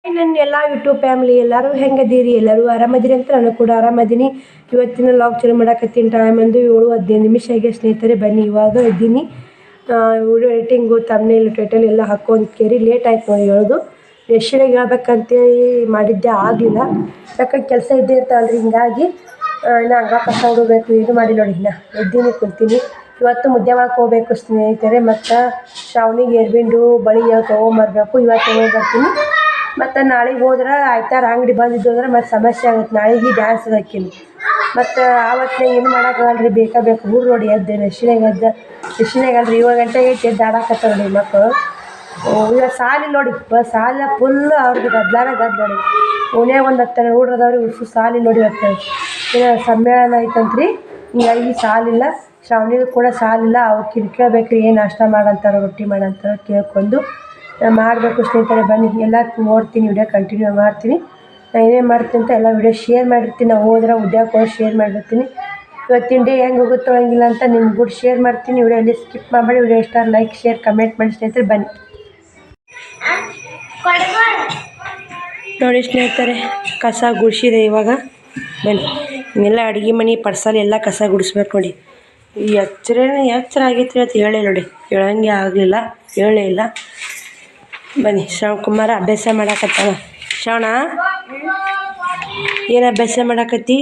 ನನ್ನ ಎಲ್ಲ YouTube family ಎಲ್ಲರೂ ಹೆಂಗದೀರಿ? ಎಲ್ಲರೂ ಆರಾಮದಿರಿ ಅಂತ ನಾನು ಕೂಡ ಆರಾಮದೀನಿ. ಇವತ್ತಿನ ಲಾಗ್ ಚಾಲು ಮಾಡಕತ್ತೀನಿ. ಟೈಮ್ ಒಂದು 7:15 ಆಗಿ ಸ್ನೇಹಿತರೆ. ಬನ್ನಿ, ಇವಾಗ ಇದ್ದೀನಿ. ವಿಡಿಯೋ ಎಡಿಟಿಂಗು, ತಮ್ನೇಲ್, ಟೈಟಲ್ ಎಲ್ಲ ಹಾಕ್ಕೊಂಡ್ಕೇರಿ ಲೇಟ್ ಆಯ್ತು ನೋಡಿ ಹೇಳೋದು. ಯಶಿಗೆ ಹೇಳ್ಬೇಕಂತೇಳಿ ಮಾಡಿದ್ದೆ, ಆಗಲಿಲ್ಲ. ಯಾಕಂದ್ರೆ ಕೆಲಸ ಇದ್ದೇ ಇರ್ತಾವಲ್ರಿ, ಹಿಂಗಾಗಿ ಇನ್ನು ಹಂಗ ಕಸ ಹುಡಬೇಕು. ಇದು ಮಾಡಿ ನೋಡಿ, ಇನ್ನು ಎದ್ದೀನಿ ಕುಂತೀನಿ. ಇವತ್ತು ಮುದ್ದೆ ಮಾಡಕ್ಕೆ ಹೋಗ್ಬೇಕು ಸ್ನೇಹಿತರೆ. ಮತ್ತು ಶ್ರಾವಣಿಗೆ ಏರ್ಬಿಂಡು ಬಳಿ ತೊಗೊಂಬರ್ಬೇಕು. ಇವತ್ತು ತೊಗೊಂಬರ್ತೀನಿ. ಮತ್ತು ನಾಳೆಗೆ ಹೋದ್ರೆ ಆಯ್ತಾರ ಅಂಗಡಿ ಬಂದಿದ್ದು ಅಂದ್ರೆ ಮತ್ತು ಸಮಸ್ಯೆ ಆಗುತ್ತೆ. ನಾಳೆಗೆ ಡ್ಯಾನ್ಸ್ ಹಾಕಿನಿ ಮತ್ತು ಆವತ್ತೇ ಏನು ಮಾಡೋಕ್ಕಾಗಲ್ಲ ರೀ, ಬೇಕು ಹುಡ್ರು ನೋಡಿ ಎದ್ದೆ ಯಶಿನಾಗಲ್ರಿ 7 ಗಂಟೆಗೆ ಎದ್ದು ಆಡಾಕತ್ತಾರ ನೋಡಿ ಮಕ್ಕಳು. ಇವಾಗ ಸಾಲಿ ನೋಡಿ, ಸಾಲ ಫುಲ್ ಅವ್ರಿಗೆ ಗದ್ಲಾರ ನೋಡಿ. ಓನ್ಯಾಗ ಒಂದು 10 ಹುಡ್ರದವ್ರಿ, ಉಸು ಸಾಲಿ ನೋಡಿ. ಇವತ್ತು ಏನೋ ಸಮ್ಮೇಳನ ಐತಂತ್ರಿ, ಹಿಂಗಾಗಿ ಸಾಲಿಲ್ಲ. ಶ್ರಾವಣಿಗೂ ಕೂಡ ಸಾಲಿಲ್ಲ. ಅವಕ್ಕೆ ಕೇಳ್ಬೇಕ್ರಿ, ಏನು ನಾಷ್ಟ ಮಾಡಂತಾರ, ರೊಟ್ಟಿ ಮಾಡಂತಾರ ಕೇಳ್ಕೊಂಡು ಮಾಡಬೇಕು ಸ್ನೇಹಿತರೆ. ಬನ್ನಿ, ಎಲ್ಲ ನೋಡ್ತೀನಿ, ವಿಡಿಯೋ ಕಂಟಿನ್ಯೂ ಮಾಡ್ತೀನಿ. ನಾನು ಏನೇನು ಮಾಡ್ತೀನಿ ಅಂತ ಎಲ್ಲ ವಿಡಿಯೋ ಶೇರ್ ಮಾಡಿರ್ತೀನಿ. ನಾವು ಹೋದ್ರೆ ಉದ್ಯೋಗ ಶೇರ್ ಮಾಡಿರ್ತೀನಿ. ಇವತ್ತಿನ ಡೇ ಹೆಂಗೆ ಹೋಗುತ್ತೋ ಹಂಗಿಲ್ಲ ಅಂತ ನಿಮ್ಗೆ ಕೂಡ ಶೇರ್ ಮಾಡ್ತೀನಿ. ವಿಡಿಯೋ ಅಲ್ಲಿ ಸ್ಕಿಪ್ ಮಾಡಬೇಡಿ. ವಿಡಿಯೋ ಇಷ್ಟ ಲೈಕ್ ಶೇರ್ ಕಮೆಂಟ್ ಮಾಡಿ ಸ್ನೇಹಿತರೆ. ಬನ್ನಿ ನೋಡಿ ಸ್ನೇಹಿತರೆ, ಕಸ ಗುಡಿಸಿದೆ ಇವಾಗ. ಬನ್ನಿ, ಇನ್ನೆಲ್ಲ ಅಡುಗೆ ಮನೆ ಪರ್ಸಲ್ ಎಲ್ಲ ಕಸ ಗುಡಿಸ್ಬೇಕು ನೋಡಿ. ಈ ಎಚ್ಚರ ಆಗೈತ್ರಿ ಅಂತ ಹೇಳೇ ನೋಡಿ, ಹೇಳಂಗೆ ಆಗಲಿಲ್ಲ, ಹೇಳೇ ಇಲ್ಲ. ಬನ್ನಿ, ಶ್ರವಣಕುಮಾರ ಅಭ್ಯಾಸ ಮಾಡಾಕತ್ತಾನ. ಶ್ರವಣ, ಏನು ಅಭ್ಯಾಸ ಮಾಡಾಕತ್ತಿ?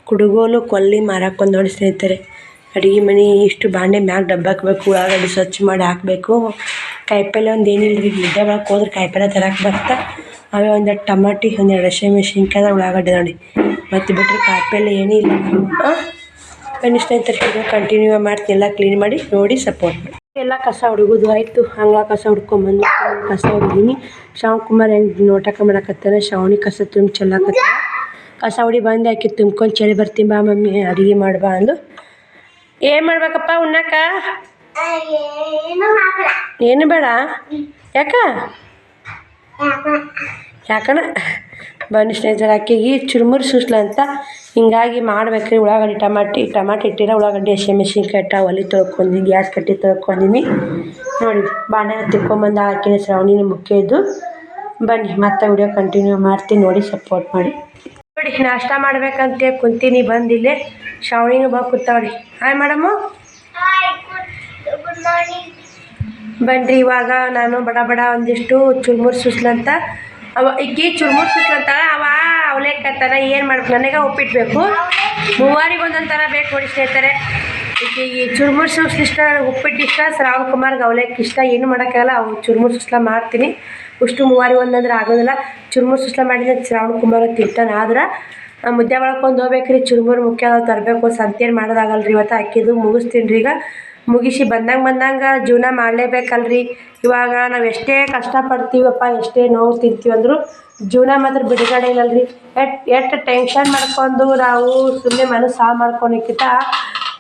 ಕುಡುಗೋಲು ಕೊಲ್ಲಿ ಮಾರಾಕೊಂದು ನೋಡಿ ಸ್ನೇಹಿತರೆ. ಅಡುಗೆ ಮನೆ ಇಷ್ಟು ಬಾಂಡೆ ಮ್ಯಾಗ ಡಬ್ಬ ಹಾಕ್ಬೇಕು, ಉಳ್ಳಾಗಡ್ಡಿ ಸ್ವಚ್ಛ ಮಾಡಿ ಹಾಕಬೇಕು. ಕಾಯಿಪಲ್ಲೆ ಒಂದು ಏನಿಲ್ಲ ರೀ, ಮುದ್ದೆ ಒಳಗೆ ಹೋದ್ರೆ ಕಾಯಿಪಲ್ಲೆ ತರಕ್ಕೆ ಬರ್ತಾ. ಅವೇ ಒಂದೆರಡು ಟಮಾಟಿ, ಒಂದೆರಡು ಹಸಿಮೆಣ್ಸಿನ್ಕಾಯಿ, ಉಳ್ಳಾಗಡ್ಡೆ ನೋಡಿ. ಮತ್ತು ಬಿಟ್ಟರೆ ಕಾಯಿಪಲ್ಲೆ ಏನಿಲ್ಲ. ಬನ್ನಿ ಸ್ನೇಹಿತರೆ, ಕಂಟಿನ್ಯೂ ಮಾಡ್ತೀನಿ. ಎಲ್ಲ ಕ್ಲೀನ್ ಮಾಡಿ ನೋಡಿ ಸಪೋರ್ಟ್ ಮಾಡಿ. ಎಲ್ಲ ಕಸ ಹುಡುಗೋದು ಆಯಿತು. ಹಂಗೆ ಕಸ ಹುಡ್ಕೊಂಬಂದು ಕಸ ಹುಡುಗೀನಿ. ಶ್ರವಣಕುಮಾರ್ ಹೆಂಗೆ ನೋಟಕ ಮಾಡಕತ್ತಾನೆ. ಶ್ರಾವಣಿ ಕಸ ತುಂಬ ಚೆಲ್ಲಕತ್ತ. ಕಸ ಹುಡಿ ಬಂದು ಹಾಕಿ ತುಂಬ್ಕೊಂಡು ಚಳಿ ಬರ್ತೀನಿ ಬಾ ಮಮ್ಮಿ ಅಡುಗೆ ಮಾಡ್ಬಾ ಅಂದು. ಏನು ಮಾಡ್ಬೇಕಪ್ಪ ಉಣ್ಣಾಕ? ಏನು ಬೇಡ? ಯಾಕಣ? ಬನ್ನಿ ಸ್ನೇಹಿತರೆ, ಅಕ್ಕಿಗೆ ಚುರುಮುರು ಸುಸ್ಲ ಅಂತ ಹಿಂಗಾಗಿ ಮಾಡ್ಬೇಕ್ರಿ. ಉಳ್ಳಾಗಡ್ಡಿ ಟಮಾಟಿ ಇಟ್ಟಿರ, ಉಳ್ಳಾಗಡ್ಡಿ ಹಸಿಮೆಣ್ಸಿನ್ಕಾಯಿ ಇಟ್ಟ, ಒಲೆ ತೊಳ್ಕೊಂಡು ಗ್ಯಾಸ್ ಕಟ್ಟಿ ತೊಳ್ಕೊಂಡಿನಿ ನೋಡಿ. ಬಾಂಡೆ ತಿಕ್ಕೊಂಬಂದು ಹಾಕಿನಿ. ಶ್ರಾವಣಿನ ಮುಖ್ಯ ಇದ್ದು. ಬನ್ನಿ, ಮತ್ತೆ ವಿಡಿಯೋ ಕಂಟಿನ್ಯೂ ಮಾಡ್ತೀನಿ, ನೋಡಿ ಸಪೋರ್ಟ್ ಮಾಡಿ. ನೋಡಿ, ನಾಷ್ಟ ಮಾಡ್ಬೇಕಂತ ಕುಂತೀನಿ. ಬಂದಿಲ್ಲೇ ಶ್ರಾವಣಿನೂ ಬಾ ಕೂತಾವ್ರಿ. Hi madam. ಬನ್ನಿರಿ, ಇವಾಗ ನಾನು ಬಡ ಒಂದಿಷ್ಟು ಚುರುಮುರು ಸುಸ್ಲಂತ ಈಕಿ ಚುರುಮುರು ಸುಸ್ಲಂತ ಅವಲೇಕತ್ತಾನ. ಏನು ಮಾಡ್ಬೇಕು, ನನಗೆ ಉಪ್ಪಿಟ್ಬೇಕು. ಮೂವಾರಿಗೆ ಒಂದೊಂದು ಥರ ಬೇಕು ನೋಡಿ ಸ್ನೇಹಿತರೆ. ಈಕಿಗೆ ಚುರುಮುರು ಸುಸ್ಲು ಇಷ್ಟ, ಉಪ್ಪಿಟ್ಟು ಇಷ್ಟ, ಶ್ರಾವಣಕುಮಾರ್ಗೆ ಅವಲೇಕ್ ಇಷ್ಟ. ಏನು ಮಾಡೋಕ್ಕಾಗಲ್ಲ, ಅವು ಚುರುಮುರು ಸುಸ್ಲ ಮಾಡ್ತೀನಿ. ಅಷ್ಟು ಮೂವಾರಿಗೆ ಒಂದಂದ್ರೆ ಆಗೋದಿಲ್ಲ. ಚುರುಮುರು ಸುಸ್ಲ ಮಾಡಿದ್ರೆ ಶ್ರಾವಣಕುಮಾರ್ ತಿಂತಾನೆ. ಆದ್ರೆ ಮುದ್ದೆ ಒಳಕೊಂಡು ಹೋಗ್ಬೇಕ್ರಿ. ಚುರುಮುರು ಮುಖ್ಯ ತರಬೇಕು. ಸಂತೇನು ಮಾಡೋದಾಗಲ್ಲ ರೀ. ಇವತ್ತು ಅಕ್ಕಿದು ಮುಗಿಸ್ತೀನಿ ರೀ. ಈಗ ಮುಗಿಸಿ ಬಂದಂಗೆ ಜೀವನ ಮಾಡಲೇಬೇಕಲ್ರಿ. ಇವಾಗ ನಾವು ಎಷ್ಟೇ ಕಷ್ಟಪಡ್ತೀವಪ್ಪ, ಎಷ್ಟೇ ನೋವು ತಿಂತೀವಿ ಅಂದರೂ ಜೀವನ ಮಾತ್ರ ಬಿಡುಗಡೆ ಇಲ್ಲಲ್ರಿ. ಎಷ್ಟು ಟೆನ್ಷನ್ ಮಾಡ್ಕೊಂಡು ನಾವು ಸುಮ್ಮನೆ ಮನಸ್ಸು ಹಾಳು ಮಾಡ್ಕೊಳಕ್ಕಿಂತ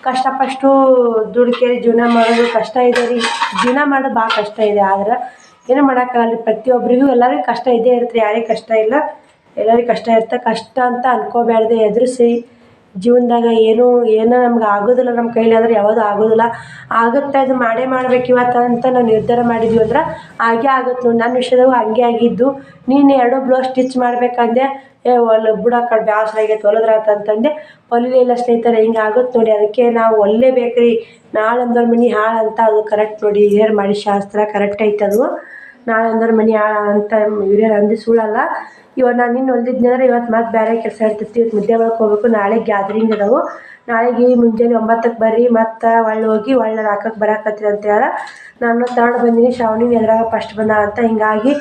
ಕಷ್ಟಪಟ್ಟು ದುಡ್ಕೇರಿ ಜೀವನ ಮಾಡೋದು ಕಷ್ಟ ಇದೆ ರೀ. ಜೀವನ ಮಾಡೋದು ಭಾಳ ಕಷ್ಟ ಇದೆ. ಆದ್ರೆ ಏನು ಮಾಡೋಕ್ಕಾಗಲ್ಲ ರೀ. ಪ್ರತಿಯೊಬ್ಬರಿಗೂ ಎಲ್ಲರಿಗೂ ಕಷ್ಟ ಇದ್ದೇ ಇರುತ್ತೆ. ಯಾರಿಗೆ ಕಷ್ಟ ಇಲ್ಲ, ಎಲ್ಲರಿಗೂ ಕಷ್ಟ ಇರುತ್ತೆ. ಕಷ್ಟ ಅಂತ ಅನ್ಕೋಬ್ಯಾಡ್ದೆ ಎದುರಿಸಿ ಜೀವನದಾಗ ಏನೋ ನಮ್ಗೆ ಆಗೋದಿಲ್ಲ. ನಮ್ಮ ಕೈಲಾದ್ರೆ ಯಾವುದೂ ಆಗೋದಿಲ್ಲ. ಆಗುತ್ತೆ, ಅದು ಮಾಡ್ಬೇಕು ಇವತ್ತು ಅಂತ ನಾವು ನಿರ್ಧಾರ ಮಾಡಿದ್ವಿ ಅಂದ್ರೆ ಹಾಗೆ ಆಗುತ್ತೆ ನೋಡಿ. ನನ್ನ ವಿಷಯದಾಗ ಹಂಗೆ ಆಗಿದ್ದು. ನೀನು 2 ಬ್ಲೌಸ್ ಸ್ಟಿಚ್ ಮಾಡ್ಬೇಕಂದೆ, ಬುಡ ಕಡೆ ಬ್ಯಾಸರ ಆಗೈತೆ ಹೊಲದ್ರಾತಂತಂದೆ, ಹೊಲಿಲೇ ಇಲ್ಲ ಸ್ನೇಹಿತರೆ. ಹಿಂಗೆ ಆಗುತ್ತೆ ನೋಡಿ. ಅದಕ್ಕೆ ನಾವು ಒಲ್ಲೇಬೇಕ್ರಿ. ನಾಳೆ ಅಂದವ್ರ ಮನೆ ಹಾಳು ಅಂತ, ಅದು ಕರೆಕ್ಟ್ ನೋಡಿ. ಹಿರಿಯರು ಮಾಡಿ ಶಾಸ್ತ್ರ ಕರೆಕ್ಟ್ ಐತೆ ಅದು. ನಾಳೆ ಅಂದವ್ರ ಮನೆ ಹಾಳು ಅಂತ ಹಿರಿಯರು ಅಂದು ಸುಳ್ಳಲ್ಲ. ಇವಾಗ ನಾನು ನಿನ್ನ ಹೊಲ್ದಿದ್ನಿ ಅಂದ್ರೆ ಇವತ್ತು ಮತ್ತೆ ಬೇರೆ ಕೆಲಸ ಇರ್ತೈತಿ. ಇವತ್ತು ಮುದ್ದೆ ಒಳಗೆ ಹೋಗ್ಬೇಕು. ನಾಳೆ ಗ್ಯಾದ್ರಿಂಗ್ ಅದಾವು. ನಾಳೆಗೆ ಮುಂಜಾನೆ 9ಕ್ಕೆ ಬರ್ರಿ. ಮತ್ತು ಹೋಗಿ ಹಾಕಕ್ಕೆ ಬರಾಕತ್ತೀರಿ ಅಂತ ಹೇಳ ನಾನು ತಗೊಂಡು ಬಂದೀನಿ. ಶ್ರಾವಣಿ ಎದ್ರಾಗ ಫಸ್ಟ್ ಬಂದ ಅಂತ, ಹಿಂಗಾಗಿ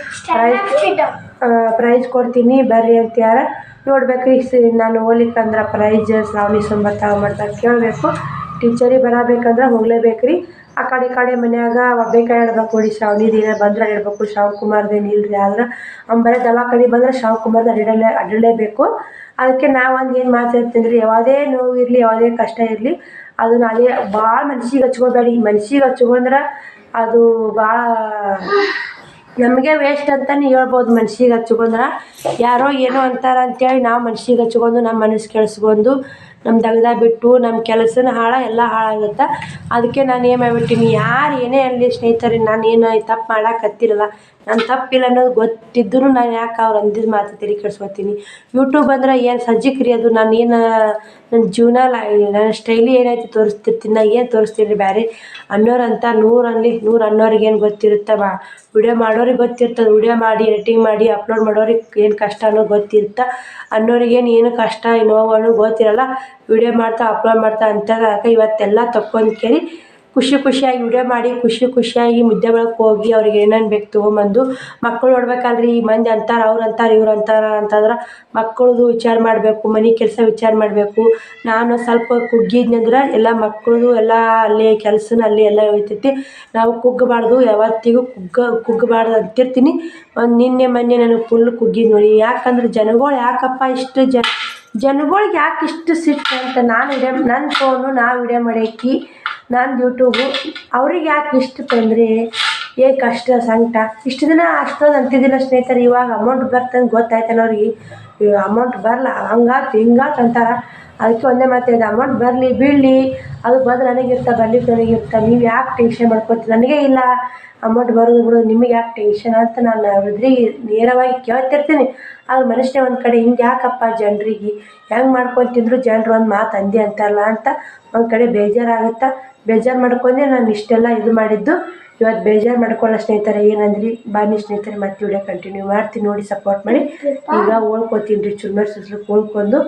ಪ್ರೈಸ್ ಕೊಡ್ತೀನಿ ಬರ್ರಿ ಅಂತ ಯಾರ ನೋಡ್ಬೇಕ್ರಿ. ನಾನು ಹೋಗ್ಲಿಕ್ಕಂದ್ರೆ ಪ್ರೈಜ್ ಶ್ರಾವಣಿ ತಗೊಂಬರ್ತಾರೆ ಕೇಳಬೇಕು. ಟೀಚರಿಗೆ ಬರಬೇಕಂದ್ರೆ ಹೋಗ್ಲೇಬೇಕ್ರಿ. ಆ ಕಡೆ ಮನ್ಯಾಗ ಒಬ್ಬೇಕಾಯಿ ಆಡ್ಬೇಕು ನೋಡಿ. ಶ್ರಾವಣಿದು ಏನೋ ಬಂದ್ರೆ ಆಡ್ಬೇಕು, ಶ್ರಾವಣಕುಮಾರ್ದೇನು ಇಲ್ಲರಿ. ಆದ್ರೆ ಬರೀ ದವಾಖಾನೆ ಬಂದ್ರೆ ಶ್ರಾವಣಕುಮಾರ್ದು ಅಡ್ಡಲೇಬೇಕು. ಅದಕ್ಕೆ ನಾವು ಏನು ಮಾತಾಡ್ತೀನಿ ರೀ, ಯಾವುದೇ ನೋವು ಇರಲಿ, ಯಾವುದೇ ಕಷ್ಟ ಇರಲಿ, ಅದನ್ನ ಅದೇ ಭಾಳ ಮನ್ಸಿಗೆ ಹಚ್ಕೋಬೇಡಿ. ಮನ್ಸಿಗೆ ಹಚ್ಕೊಂಡ್ರೆ ಅದು ಭಾಳ ನಮಗೆ ವೇಸ್ಟ್ ಅಂತಲೇ ಹೇಳ್ಬೋದು. ಮನ್ಸಿಗೆ ಹಚ್ಕೊಂಡ್ರೆ ಯಾರೋ ಏನೋ ಅಂತಾರೆ ಅಂತೇಳಿ ನಾವು ಮನ್ಸಿಗೆ ಹಚ್ಕೊಂಡು ನಮ್ಮ ಮನಸ್ಸು ಕೆಡಿಸ್ಕೊಂಡು ನಮ್ಮ ದಗ್ದ ಬಿಟ್ಟು ನಮ್ಮ ಕೆಲಸನ ಎಲ್ಲ ಹಾಳಾಗುತ್ತೆ. ಅದಕ್ಕೆ ನಾನು ಏನು ಮಾಡಿಬಿಟ್ಟಿನಿ, ಯಾರು ಏನೇ ಅನ್ನಲಿ ಸ್ನೇಹಿತರೆ, ನಾನು ಏನು ತಪ್ಪು ಮಾಡಾಕತ್ತಿರಲ್ಲ, ನಾನು ತಪ್ಪಿಲ್ಲ ಅನ್ನೋದು ಗೊತ್ತಿದ್ದರೂ ನಾನು ಯಾಕೆ ಅವ್ರು ಅಂದಿದ್ದ ಮಾತು ತಲೆ ಕೆಡ್ಸ್ಕೊತೀನಿ. ಯೂಟ್ಯೂಬ್ ಅಂದ್ರೆ ಏನು ಸಜ್ಜಿಕ್ರಿ, ಅದು ನಾನು ಏನು ನನ್ನ ಜೀವನ ನನ್ನ ಸ್ಟೈಲಿ ಏನೈತಿ ತೋರಿಸ್ತಿರ್ತೀನಿ. ನಾ ಏನು ತೋರಿಸ್ತೀನಿ ಬೇರೆ ಅನ್ನೋರು ಅಂತ 100 ಅನ್ನಲಿ 100 ಅನ್ನೋರಿಗೆ ಏನು ಗೊತ್ತಿರುತ್ತೆ. ವಿಡಿಯೋ ಮಾಡೋರಿಗೆ ಗೊತ್ತಿರ್ತದೆ, ವಿಡಿಯೋ ಮಾಡಿ ಎಡಿಟಿಂಗ್ ಮಾಡಿ ಅಪ್ಲೋಡ್ ಮಾಡೋರಿಗೆ ಏನು ಕಷ್ಟ ಅನ್ನೋದು ಗೊತ್ತಿರುತ್ತೆ. ಅನ್ನೋರಿಗೇನು ಏನು ಕಷ್ಟ ನೋವು ಅನ್ನೋದು ಗೊತ್ತಿರಲ್ಲ. ವಿಡಿಯೋ ಮಾಡ್ತಾ ಅಪ್ಲೋಡ್ ಮಾಡ್ತಾ ಅಂತಾರೆ. ಅದಕ್ಕೆ ಇವತ್ತೆಲ್ಲ ತಕ್ಕೊಂಡು ಕೇಳಿ ಖುಷಿಯಾಗಿ ವಿಡಿಯೋ ಮಾಡಿ ಖುಷಿಯಾಗಿ ಮುದ್ದೆ ಒಳಗೆ ಹೋಗಿ ಅವ್ರಿಗೆ ಏನೇನು ಬೇಕು ತೊಗೊಂಬಂದು ಮಕ್ಕಳು ನೋಡ್ಬೇಕಲ್ರಿ. ಈ ಮಂದಿ ಅಂತಾರೆ, ಅವ್ರು ಅಂತಾರೆ, ಇವ್ರು ಅಂತಾರೆ ಅಂತಂದ್ರೆ ಮಕ್ಕಳದು ವಿಚಾರ ಮಾಡಬೇಕು, ಮನೆ ಕೆಲಸ ವಿಚಾರ ಮಾಡಬೇಕು. ನಾನು ಸ್ವಲ್ಪ ಕುಗ್ಗಿದ್ನಂದ್ರೆ ಎಲ್ಲ ಮಕ್ಕಳದು ಎಲ್ಲ ಅಲ್ಲೇ ಕೆಲಸನ ಅಲ್ಲಿ ಎಲ್ಲ ಹೋಗ್ತೈತಿ. ನಾವು ಕುಗ್ಗಬಾರ್ದು, ಯಾವತ್ತಿಗೂ ಕುಗ್ಗಬಾರ್ದು ಅಂತಿರ್ತೀನಿ. ನಿನ್ನೆ ಮೊನ್ನೆ ನನಗೆ ಫುಲ್ ಕುಗ್ಗಿದ್ ನೋಡಿ. ಯಾಕಂದ್ರೆ ಜನಗಳು ಯಾಕಪ್ಪ ಇಷ್ಟು ಜನಗಳಿಗೆ ಯಾಕೆ ಇಷ್ಟು ಸಿಟ್ಟು ಅಂತ ನಾನು ನನ್ನ ಫೋನು ವಿಡಿಯೋ ಮಾಡಾಕಿ ನಾನು ಯೂಟ್ಯೂಬು ಅವ್ರಿಗೆ ಯಾಕೆ ಇಷ್ಟು ತೊಂದರೆ, ಏನು ಕಷ್ಟ ಸಂಕಟ. ಇಷ್ಟು ದಿನ ಅಷ್ಟೊಂದು ಅಂತಿದ್ದಿಲ್ಲ ಸ್ನೇಹಿತರೆ. ಇವಾಗ ಅಮೌಂಟ್ ಬರ್ತಂದು ಗೊತ್ತಾಯ್ತಾನೆ ಅವ್ರಿಗೆ. ಅಮೌಂಟ್ ಬರಲ್ಲ, ಹಂಗಾತು ಹಿಂಗಾತು ಅಂತಾರೆ. ಅದಕ್ಕೆ ಒಂದೇ ಮಾತು ಹೇಳಿದೆ, ಅಮೌಂಟ್ ಬರಲಿ ಬೀಳಲಿ, ಅದು ಬಂದು ನನಗಿರ್ತಾ ಬರ್ಲಿಕ್ಕೆ ನನಗಿರ್ತಾ, ನೀವು ಯಾಕೆ ಟೆನ್ಷನ್ ಮಾಡ್ಕೊತೀರಿ, ನನಗೇ ಇಲ್ಲ ಅಮೌಂಟ್ ಬರೋದು ಬಿಡೋದು, ನಿಮಗೆ ಯಾಕೆ ಟೆನ್ಷನ್ ಅಂತ ನಾನು ಅವ್ರಿಗೆ ನೇರವಾಗಿ ಕೇಳ್ತಿರ್ತೀನಿ. ಆದ್ರೆ ಮನುಷ್ಯನೇ ಒಂದು ಕಡೆ ಹಿಂಗೆ ಯಾಕಪ್ಪ ಜನರಿಗೆ ಹೆಂಗೆ ಮಾಡ್ಕೊತಿದ್ರು ಜನರು ಒಂದು ಮಾತು ಅಂದೆ ಅಂತಾರಲ್ಲ ಅಂತ ಒಂದು ಕಡೆ ಬೇಜಾರಾಗುತ್ತೆ. ಬೇಜಾರು ಮಾಡ್ಕೊಂಡೆ ನಾನು ಇಷ್ಟೆಲ್ಲ ಇದು ಮಾಡಿದ್ದು. ಇವತ್ತು ಬೇಜಾರು ಮಾಡ್ಕೊಳ್ಳೋ ಸ್ನೇಹಿತರೆ, ಏನಂದ್ರಿ ಬನ್ನಿ ಸ್ನೇಹಿತರೆ ಮತ್ತೆ ವಿಡಿಯೋ ಕಂಟಿನ್ಯೂ ಮಾಡ್ತೀನಿ, ನೋಡಿ ಸಪೋರ್ಟ್ ಮಾಡಿ. ಈಗ ಓಳ್ಕೊತೀನಿ ರೀ, ಚುರ್ಮರ್ ಸುಸ್ಲಿಕ್ಕೆ ಓಳ್ಕೊಂಡು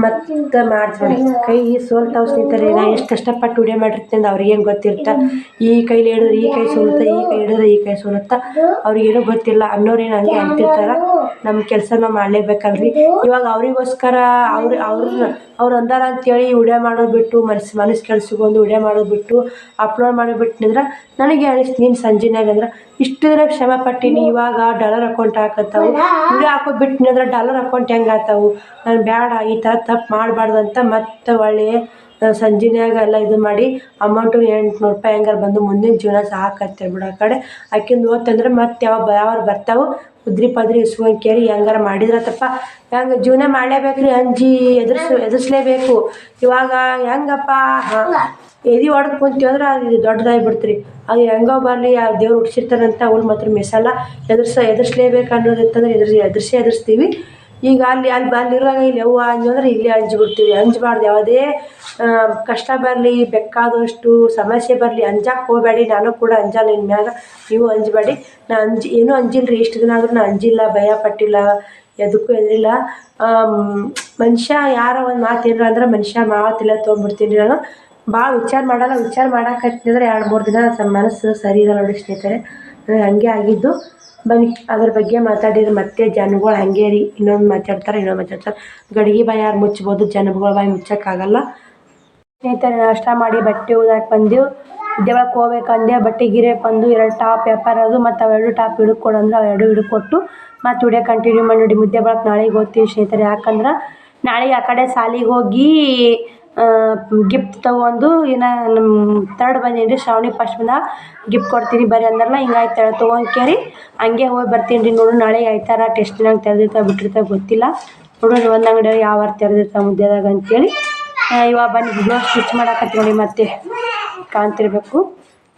ಮತ್ತೆ ಮಾಡ್ತೀನಿ. ಕೈ ಸೋಲ್ತಾವ್ ಸ್ನೇಹಿತರೆ. ನಾ ಎಷ್ಟು ಕಷ್ಟಪಟ್ಟು ವಿಡಿಯೋ ಮಾಡಿರ್ತೀನಿ ಅಂತ ಅವ್ರಿಗೇನು ಗೊತ್ತಿರ್ತಾ. ಈ ಕೈಲಿ ಹಿಡಿದ್ರೆ ಈ ಕೈ ಸೋಲುತ್ತಾ, ಈ ಕೈ ಹಿಡಿದ್ರೆ ಈ ಕೈ ಸೋಲುತ್ತಾ, ಅವ್ರಿಗೇನೂ ಗೊತ್ತಿಲ್ಲ. ಅನ್ನೋರೇನು ಹಂಗೆ ಅಂತಿರ್ತಾರ. ನಮ್ಮ ಕೆಲಸ ನಾವು ಮಾಡಲೇಬೇಕಲ್ರಿ. ಇವಾಗ ಅವರಿಗೋಸ್ಕರ ಅವ್ರು ಅಂದಾರ ಅಂತೇಳಿ ವಿಡಿಯೋ ಮಾಡೋದು ಬಿಟ್ಟು ಮನಸ್ಸು ಕೆಲ್ಸಗೊಂದು ವಿಡಿಯೋ ಮಾಡೋದು ಬಿಟ್ಟು ಅಪ್ಲೋಡ್ ಮಾಡಿಬಿಟ್ಟಿದ್ರೆ ನನಗೆ ಅನಿಸ್ತು, ನೀನು ಸಂಜೆನಾಗ ಅಂದ್ರೆ ಇಷ್ಟು ದಿನ ಶ್ರಮ ಪಟ್ಟೀನಿ, ಇವಾಗ ಡಾಲರ್ ಅಕೌಂಟ್ ಹಾಕತ್ತಾವು. ವಿಡಿಯೋ ಹಾಕೋದು ಬಿಟ್ಟಿನಿ ಅಂದ್ರೆ ಡಾಲರ್ ಅಕೌಂಟ್ ಹೆಂಗೆ ಆಗ್ತಾವು. ನಾನು ಬೇಡ, ಈ ಥರ ತಪ್ಪು ಮಾಡಬಾರ್ದು ಅಂತ ಮತ್ತೆ ಒಳ್ಳೆಯ ಸಂಜೆನಾಗ ಎಲ್ಲ ಇದು ಮಾಡಿ ಅಮೌಂಟು 800 ರೂಪಾಯಿ ಹೆಂಗಾರು ಬಂದು ಮುಂದಿನ ಜೀವನ ಸಾಕತ್ತೆ ಬಿಡೋ ಕಡೆ. ಆಕಿಂದು ಓದ್ತಂದ್ರೆ ಮತ್ತೆ ಯಾವ್ರು ಬರ್ತಾವೆ ಉದ್ರಿ ಪದ್ರಿ ಇಸ್ಕೊಂಡು ಕೇಳಿ ಹೆಂಗಾರ ಮಾಡಿದ್ರತ್ತಪ್ಪ. ಹೆಂಗೆ ಜೀವನ ಮಾಡಲೇಬೇಕ್ರಿ, ಅಂಜಿ ಎದುರಿಸ್ಲೇಬೇಕು. ಇವಾಗ ಹೆಂಗಪ್ಪ ಎದೆ ಹೊಡೆದು ಕುಂತೀವಿ ಅಂದ್ರೆ ಅದು ದೊಡ್ಡದಾಗಿ ಬಿಡ್ತೀರಿ. ಅದು ಹೆಂಗೋ ಬರಲಿ, ಆ ದೇವ್ರು ಹುಡ್ಸಿರ್ತಾರಂತ ಅವ್ರು ಮಾತ್ರ ಮೆಸಲ್ಲ. ಎದುರಿಸ್ಲೇಬೇಕು ಅನ್ನೋದಿತ್ತಂದ್ರೆ ಎದುರಿಸ್ತೀವಿ. ಈಗ ಅಲ್ಲಿರುವಾಗ ಇಲ್ಲಿ ಯವ್ವ ಅಂದ್ರೆ ಇಲ್ಲೇ ಅಂಜಿಬಿಡ್ತೀವಿ. ಅಂಜಬಾರ್ದು. ಯಾವುದೇ ಕಷ್ಟ ಬರಲಿ, ಬೇಕಾದಷ್ಟು ಸಮಸ್ಯೆ ಬರಲಿ, ಅಂಜಕ್ಕೆ ಹೋಗಬೇಡಿ. ನಾನು ಕೂಡ ಅಂಜಲ್ಲ ಇನ್ಮ್ಯಾಗ, ನೀವು ಅಂಜಬೇಡಿ. ಏನೂ ಅಂಜಿಲ್ಲ ರೀ. ಇಷ್ಟು ದಿನ ಆದರೂ ನಾನು ಅಂಜಿಲ್ಲ, ಭಯ ಪಟ್ಟಿಲ್ಲ, ಎದಕ್ಕೂ ಹೆದರಿಲ್ಲ. ಮನುಷ್ಯ ಯಾರೋ ಒಂದು ಮಾತು ಏನಾರ ಅಂದ್ರೆ ಮನುಷ್ಯ ಮಾವತ್ತಿಲ್ಲ ತೊಗೊಂಡ್ಬಿಡ್ತೀನಿ ನಾನು. ಭಾಳ ವಿಚಾರ ಮಾಡಲ್ಲ. ವಿಚಾರ ಮಾಡಾಕತ್ತಿದ್ರೆ 2-3 ದಿನ ಮನಸ್ಸು ಸರಿ ಇರಲ್ಲ ನೋಡಿ ಸ್ನೇಹಿತರೆ. ಹಂಗೆ ಆಗಿದ್ದು. ಬನ್ನಿ ಅದ್ರ ಬಗ್ಗೆ ಮಾತಾಡಿದ್ರೆ ಮತ್ತೆ ಜನಗಳು ಹಂಗೆ ರೀ, ಇನ್ನೊಂದು ಮಾತಾಡ್ತಾರೆ. ಗಡಿಗೆ ಬಾಯಿ ಯಾರು ಮುಚ್ಬೋದು, ಜನಗಳ ಬಾಯಿ ಮುಚ್ಚೋಕ್ಕಾಗಲ್ಲ ಸ್ನೇಹಿತರೆ. ನಾಷ್ಟ ಮಾಡಿ ಬಟ್ಟೆ ಒಗ್ದಾಕಿ ಬಂದೆವು. ವಿದ್ಯೆ ಒಳಗೆ ಹೋಗ್ಬೇಕಂದೆ. ಬಟ್ಟೆ ಗಿರೆ ಬಂದು 2 ಟಾಪ್ ವ್ಯಾಪಾರ ಅದು, ಮತ್ತು ಅವೆರಡು ಟಾಪ್ ಹಿಡ್ಕೊಡು ಅಂದ್ರೆ ಅವೆರಡು ಹಿಡ್ಕೊಟ್ಟು ಮತ್ತು ವಿಡಿಯೋ ಕಂಟಿನ್ಯೂ ಮಾಡಿ. ನೋಡಿ ಮುದ್ದೆ ಬಳಕೆ ನಾಳೆಗೆ ಓದ್ತೀವಿ ಸ್ನೇಹಿತರೆ. ಯಾಕಂದ್ರೆ ನಾಳೆಗೆ ಆ ಕಡೆ ಸಾಲಿಗೆ ಹೋಗಿ ಗಿಫ್ಟ್ ತೊಗೊಂಡು ಇನ್ನು ನಮ್ಮ ತರ್ಡ್ ಬಂದೀನಿ ರೀ, ಶ್ರಾವಣಿ ಫಸ್ಟ್ ಬಂದಾಗ ಗಿಫ್ಟ್ ಕೊಡ್ತೀನಿ ಬರ್ರಿ ಅಂದ್ರಲ್ಲ. ಹಿಂಗಾಗಿ ತೊಗೊಂಡು ಕೇಳಿ ಹಂಗೆ ಹೋಗಿ ಬರ್ತೀನಿ ರೀ. ನೋಡು ನಾಳೆಗೆ ಆಯ್ತಾರ ಟೆಸ್ಟಿನಾಗ ತೆರೆದಿರ್ತಾವೆ ಬಿಟ್ಟಿರ್ತಾವೆ ಗೊತ್ತಿಲ್ಲ. ನೋಡೋಣ ಒಂದು ಅಂಗಡಿಯಾಗ ಯಾವ ವಾರ ತೆರೆದಿರ್ತಾವೆ ಮುದ್ದೆದಾಗ ಅಂತೇಳಿ. ಇವಾಗ ಬನ್ನಿ ಬ್ಲೌಸ್ ಸ್ಟಿಚ್ ಮಾಡಾಕತ್ತೀವಿ ನೋಡಿ. ಮತ್ತೆ ಕಾಣ್ತಿರ್ಬೇಕು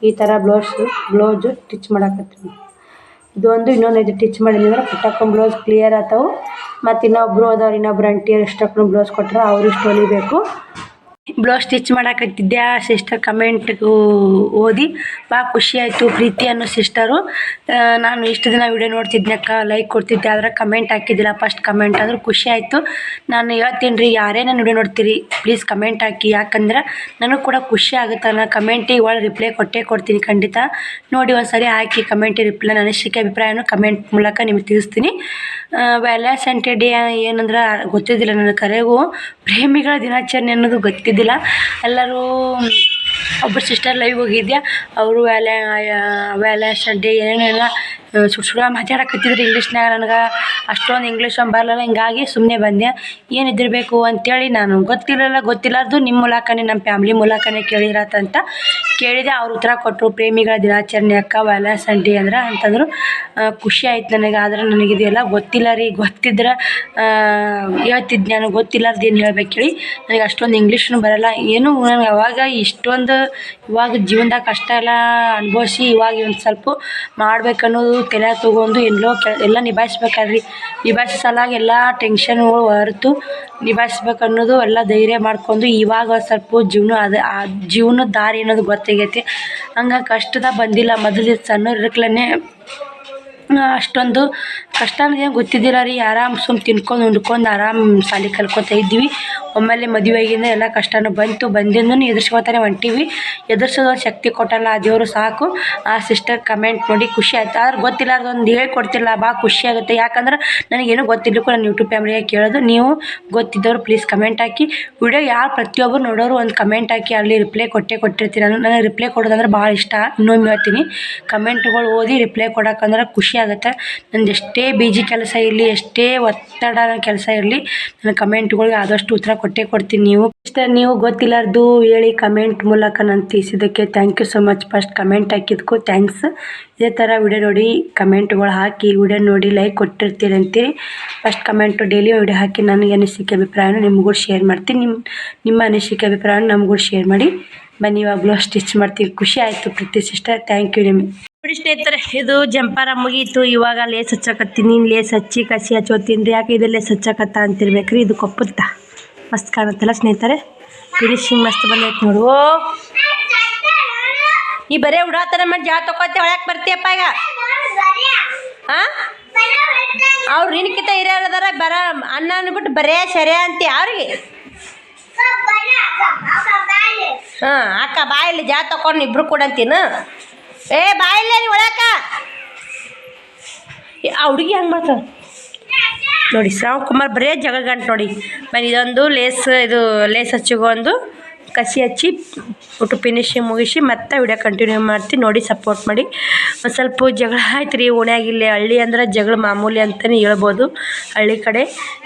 ಈ ಥರ ಬ್ಲೌಸು ಸ್ಟಿಚ್ ಮಾಡಾಕತ್ತೀವಿ. ಇದೊಂದು ಇನ್ನೊಂದು ಐದು ಸ್ಟಿಚ್ ಮಾಡಿದ್ರೆ ಪುಟ್ಟಕ್ಕೊಂದು ಬ್ಲೌಸ್ ಕ್ಲಿಯರ್ ಆತಾವೆ. ಮತ್ತು ಇನ್ನೊಬ್ಬರು ಇನ್ನೊಬ್ರು ಅಂಟಿಯರು ಇಷ್ಟಕ್ಕೂ ಬ್ಲೌಸ್ ಕೊಟ್ಟರೆ ಅವ್ರು ಇಷ್ಟು ಹೊಲಿಬೇಕು. Blouse stitch ಮಾಡಾಕತ್ತಿದ್ದೆ. ಆ ಸಿಸ್ಟರ್ ಕಮೆಂಟ್ಗೂ ಓದಿ ಭಾಳ ಖುಷಿ ಆಯಿತು. ಪ್ರೀತಿ ಅನ್ನೋ ಸಿಸ್ಟರು, ನಾನು ಇಷ್ಟು ದಿನ ವಿಡಿಯೋ ನೋಡ್ತಿದ್ನಕ್ಕ, ಲೈಕ್ ಕೊಡ್ತಿದ್ದೆ, ಆದರೆ ಕಮೆಂಟ್ ಹಾಕಿದ್ದಿಲ್ಲ. ಫಸ್ಟ್ ಕಮೆಂಟ್ ಆದರೂ ಖುಷಿ ಆಯಿತು. ನಾನು ಹೇಳ್ತೀನಿ ರೀ, ಯಾರೇ ನಾನು ವಿಡಿಯೋ ನೋಡ್ತೀರಿ ಪ್ಲೀಸ್ ಕಮೆಂಟ್ ಹಾಕಿ. ಯಾಕಂದ್ರೆ ನನಗೆ ಕೂಡ ಖುಷಿ ಆಗುತ್ತೆ. ನಾನು ಕಮೆಂಟಿಗೆ ಒಳ್ಳೆ ರಿಪ್ಲೈ ಕೊಡ್ತೀನಿ ಖಂಡಿತ. ನೋಡಿ ಒಂದು ಸರಿ ಹಾಕಿ ಕಮೆಂಟಿಗೆ ರಿಪ್ಲೈ. ನನ್ನ ಅನಿಸಿಕೆ ಅಭಿಪ್ರಾಯನೂ ಕಮೆಂಟ್ ಮೂಲಕ ನಿಮಗೆ ತಿಳಿಸ್ತೀನಿ. ವ್ಯಾಲೆಂಟೈನ್ಸ್ ಡೇ ಏನಂದ್ರೆ ಗೊತ್ತಿದ್ದಿಲ್ಲ ನನಗೆ. ಕರೆಗೂ ಪ್ರೇಮಿಗಳ ದಿನಾಚರಣೆ ಅನ್ನೋದು ಗೊತ್ತಿದ್ದಿಲ್ಲ. ಎಲ್ಲರೂ ಒಬ್ಬರು ಸಿಸ್ಟರ್ ಲೈವ್ ಹೋಗಿದ್ದೆ, ಅವರು ವ್ಯಾಲೆಂಟೈನ್ಸ್ ಡೇ ಏನೇನೆಲ್ಲ ಸುಡ ಮಾತಾಡಕತ್ತಿದ್ರು ಇಂಗ್ಲೀಷ್ನಾಗ. ನನಗೆ ಅಷ್ಟೊಂದು ಇಂಗ್ಲೀಷ್ ಬರಲ್ಲ, ಹಿಂಗಾಗಿ ಸುಮ್ಮನೆ ಬಂದೆ. ಏನಿದ್ದಿರಬೇಕು ಅಂತೇಳಿ ನಾನು ಗೊತ್ತಿಲ್ಲಾರ್ದು ನಿಮ್ಮ ಮೂಲಕನೇ ನಮ್ಮ ಫ್ಯಾಮ್ಲಿ ಮೂಲಕನೇ ಕೇಳಿದ್ರಾತಂತ ಕೇಳಿದೆ. ಅವ್ರು ಉತ್ತರ ಕೊಟ್ಟರು, ಪ್ರೇಮಿಗಳ ದಿನಾಚರಣೆ ಅಕ್ಕ ವಯಲ ಸಂಡೆ ಅಂದ್ರೆ ಅಂತಂದರು. ಖುಷಿ ಆಯ್ತು ನನಗೆ. ಆದ್ರೆ ನನಗಿದೆಲ್ಲ ಗೊತ್ತಿಲ್ಲ ರೀ. ಗೊತ್ತಿದ್ರೆ ಹೇಳ್ತಿದ್ದು, ನನಗೆ ಗೊತ್ತಿಲ್ಲಾರ್ದು ಏನು ಹೇಳ್ಬೇಕು ಹೇಳಿ. ನನಗೆ ಅಷ್ಟೊಂದು ಇಂಗ್ಲೀಷ್ನು ಬರಲ್ಲ ಏನು. ನನಗೆ ಅವಾಗ ಇಷ್ಟೊಂದು ಇವಾಗ ಜೀವನದಾಗ ಕಷ್ಟ ಎಲ್ಲ ಅನುಭವಿಸಿ ಇವಾಗ ಒಂದು ಸ್ವಲ್ಪ ಮಾಡ್ಬೇಕನ್ನೋದು ತಲೆ ತೊಗೊಂಡು ಎಲ್ಲ ನಿಭಾಯಿಸ್ಬೇಕಾದ್ರಿ. ನಿಭಾಯಿಸೋ ಸಲಾಗಿ ಎಲ್ಲ ಟೆನ್ಷನ್ಗಳು ಹೊರತು ನಿಭಾಯಿಸ್ಬೇಕನ್ನೋದು ಎಲ್ಲ ಧೈರ್ಯ ಮಾಡ್ಕೊಂಡು ಇವಾಗ ಸ್ವಲ್ಪ ಆ ಜೀವನದ ದಾರಿ ಅನ್ನೋದು ಗೊತ್ತಾಗೈತಿ. ಹಂಗೆ ಕಷ್ಟದಾಗ ಬಂದಿಲ್ಲ. ಮೊದಲು ಸಣ್ಣವ್ರು ಇರಕ್ಲೇ ಅಷ್ಟೊಂದು ಕಷ್ಟ ಅನ್ನೋದೇನು ಗೊತ್ತಿದ್ದಿಲ್ಲ ರೀ. ಆರಾಮ್ ಸುಮ್ಮ ತಿನ್ಕೊಂಡು ಉಂಡ್ಕೊಂಡು ಆರಾಮ್ ಸಾಲಿ ಕಲ್ಕೊತಾ ಇದ್ವಿ. ಒಮ್ಮೆಲೆ ಮದುವೆ ಆಗಿಂದ ಎಲ್ಲ ಕಷ್ಟನೂ ಬಂದಿಂದೂ ಎದುರ್ಸ್ಕೊತಾನೆ ಹೊಂಟೀವಿ. ಎದುರ್ಸೋದು ಶಕ್ತಿ ಕೊಟ್ಟಲ್ಲ ಆ ದೇವರು ಸಾಕು. ಆ ಸಿಸ್ಟರ್ ಕಮೆಂಟ್ ನೋಡಿ ಖುಷಿ ಆಯ್ತು. ಆದ್ರೆ ಗೊತ್ತಿಲ್ಲಾರ್ದೊಂದು ಹೇಳ್ಕೊಡ್ತಿಲ್ಲ, ಭಾಳ ಖುಷಿ ಆಗುತ್ತೆ. ಯಾಕಂದ್ರೆ ನನಗೇನು ಗೊತ್ತಿಲ್ಲಕ್ಕೂ ನಾನು ಯೂಟ್ಯೂಬ್ ಫ್ಯಾಮಿಲಿಯಾಗ ಕೇಳೋದು. ನೀವು ಗೊತ್ತಿದ್ದವ್ರು ಪ್ಲೀಸ್ ಕಮೆಂಟ್ ಹಾಕಿ. ವಿಡಿಯೋ ಯಾರು ಪ್ರತಿಯೊಬ್ಬರು ನೋಡೋರು ಒಂದು ಕಮೆಂಟ್ ಹಾಕಿ, ಅಲ್ಲಿ ರಿಪ್ಲೈ ಕೊಟ್ಟಿರ್ತೀನಿ. ನನಗೆ ರಿಪ್ಲೈ ಕೊಡೋದಂದ್ರೆ ಭಾಳ ಇಷ್ಟ. ಇನ್ನೊಮ್ಮೆ ಹೇಳ್ತೀನಿ, ಕಮೆಂಟ್ಗಳು ಓದಿ ರಿಪ್ಲೈ ಕೊಡೋಕ್ಕಂದ್ರೆ ಖುಷಿ ಆಗುತ್ತೆ. ನಂದು ಎಷ್ಟೇ ಬಿಜಿ ಕೆಲಸ ಇರಲಿ, ಎಷ್ಟೇ ಒತ್ತಡ ಕೆಲಸ ಇರಲಿ, ನನ್ನ ಕಮೆಂಟ್ಗಳಿಗೆ ಆದಷ್ಟು ಉತ್ತರ ಕೊಡ್ತೀನಿ. ನೀವು ಗೊತ್ತಿಲ್ಲಾರ್ದು ಹೇಳಿ ಕಮೆಂಟ್ ಮೂಲಕ ನಾನು ತಿಳಿಸಿದ್ದಕ್ಕೆ thank you so much. First comment ಹಾಕಿದ್ದಕ್ಕೂ ಥ್ಯಾಂಕ್ಸ್. ಇದೇ ಥರ ವಿಡಿಯೋ ನೋಡಿ ಕಮೆಂಟ್ಗಳು ಹಾಕಿ, ವಿಡಿಯೋ ನೋಡಿ ಲೈಕ್ ಕೊಟ್ಟಿರ್ತೀರಿ ಅಂತೀರಿ. ಫಸ್ಟ್ ಕಮೆಂಟು ಡೈಲಿ ವಿಡಿಯೋ ಹಾಕಿ ನನಗೆ ಅನಿಸಿಕೆ ಅಭಿಪ್ರಾಯನ ನಿಮಗೂ ಶೇರ್ ಮಾಡ್ತೀನಿ. ನಿಮ್ಮ ಅನಿಸಿಕೆ ಅಭಿಪ್ರಾಯನ ನಮಗೂ ಶೇರ್ ಮಾಡಿ. ಬನ್ನಿ ಇವಾಗಲೂ ಸ್ಟಿಚ್ ಮಾಡ್ತೀವಿ. ಖುಷಿ ಆಯಿತು ಪ್ರೀತಿ ಸಿಸ್ಟರ್, ಥ್ಯಾಂಕ್ ಯು ನಿಮಗೆ. ನೋಡಿ ಸ್ನೇಹಿತರೆ, ಇದು ಜಂಪಾರ ಮುಗೀತು. ಇವಾಗ ಲೇಸ್ ಹಚ್ಚಕತ್ತೀನಿ. ಲೇಸ್ ಹಚ್ಚಿ ಕಸಿ ಹಚ್ಚೋತೀನಿ ರೀ. ಯಾಕೆ ಇದು ಲೇಸ್ ಹಚ್ಚಕತ್ತ ಅಂತಿರ್ಬೇಕ್ರಿ. ಇದು ಕೊಪ್ಪುತ್ತಾ ಮಸ್ತ್ ಕಾಣುತ್ತಲ್ಲ ಸ್ನೇಹಿತರೆ. ಫಿನಿಶಿಂಗ್ ಮಸ್ತ್ ಬಂದೈತೆ ನೋಡು. ನೀ ಬರೇ ಉಡಾತರ ಮಾಡಿ ಜಾಗ ತಗೋತೆ ಒಳಕ್ಕೆ ಬರ್ತೀಯಪ್ಪ ಈಗ. ಹಾಂ, ಅವ್ರು ನಿನಕಿತ ಹಿರಿಯರದಾರ. ಬರ ಅನ್ನ ಅಂದ್ಬಿಟ್ಟು ಬರೇ ಸರಿ ಅಂತೀಯ ಅವ್ರಿಗೆ. ಹಾಂ ಅಕ್ಕ ಬಾಯಲ್ಲಿ ಜಾಗ ತಗೊಂಡು ಇಬ್ರು ಕೂಡ ಅಂತೀನ. ಏ ಬಾಯಿಲ್ಲ ನೀ ಒಳಕ. ಆ ಹುಡುಗಿ ಹಂಗೆ ಮಾಡ್ತಾಳೆ ನೋಡಿ. ಶ್ರಾವಣ್ ಕುಮಾರ್ ಬರೇ ಜಗಳ ಗಂಟು ನೋಡಿ. ಬನ್ನಿ ಇದೊಂದು ಲೇಸ್ ಹಚ್ಚಿಗೊಂದು ಕಸಿ ಹಚ್ಚಿ ಒಟ್ಟು ಫಿನಿಶಿಂಗ್ ಮುಗಿಸಿ ಮತ್ತೆ ವಿಡಿಯೋ ಕಂಟಿನ್ಯೂ ಮಾಡ್ತೀನಿ. ನೋಡಿ ಸಪೋರ್ಟ್ ಮಾಡಿ. ಒಂದು ಸ್ವಲ್ಪ ಜಗಳ ಆಯ್ತು ರೀ ಓಣ್ಯಾಗಿಲ್ಲ. ಹಳ್ಳಿ ಅಂದ್ರೆ ಜಗಳ ಮಾಮೂಲಿ ಅಂತಲೇ ಹೇಳ್ಬೋದು ಹಳ್ಳಿ ಕಡೆ.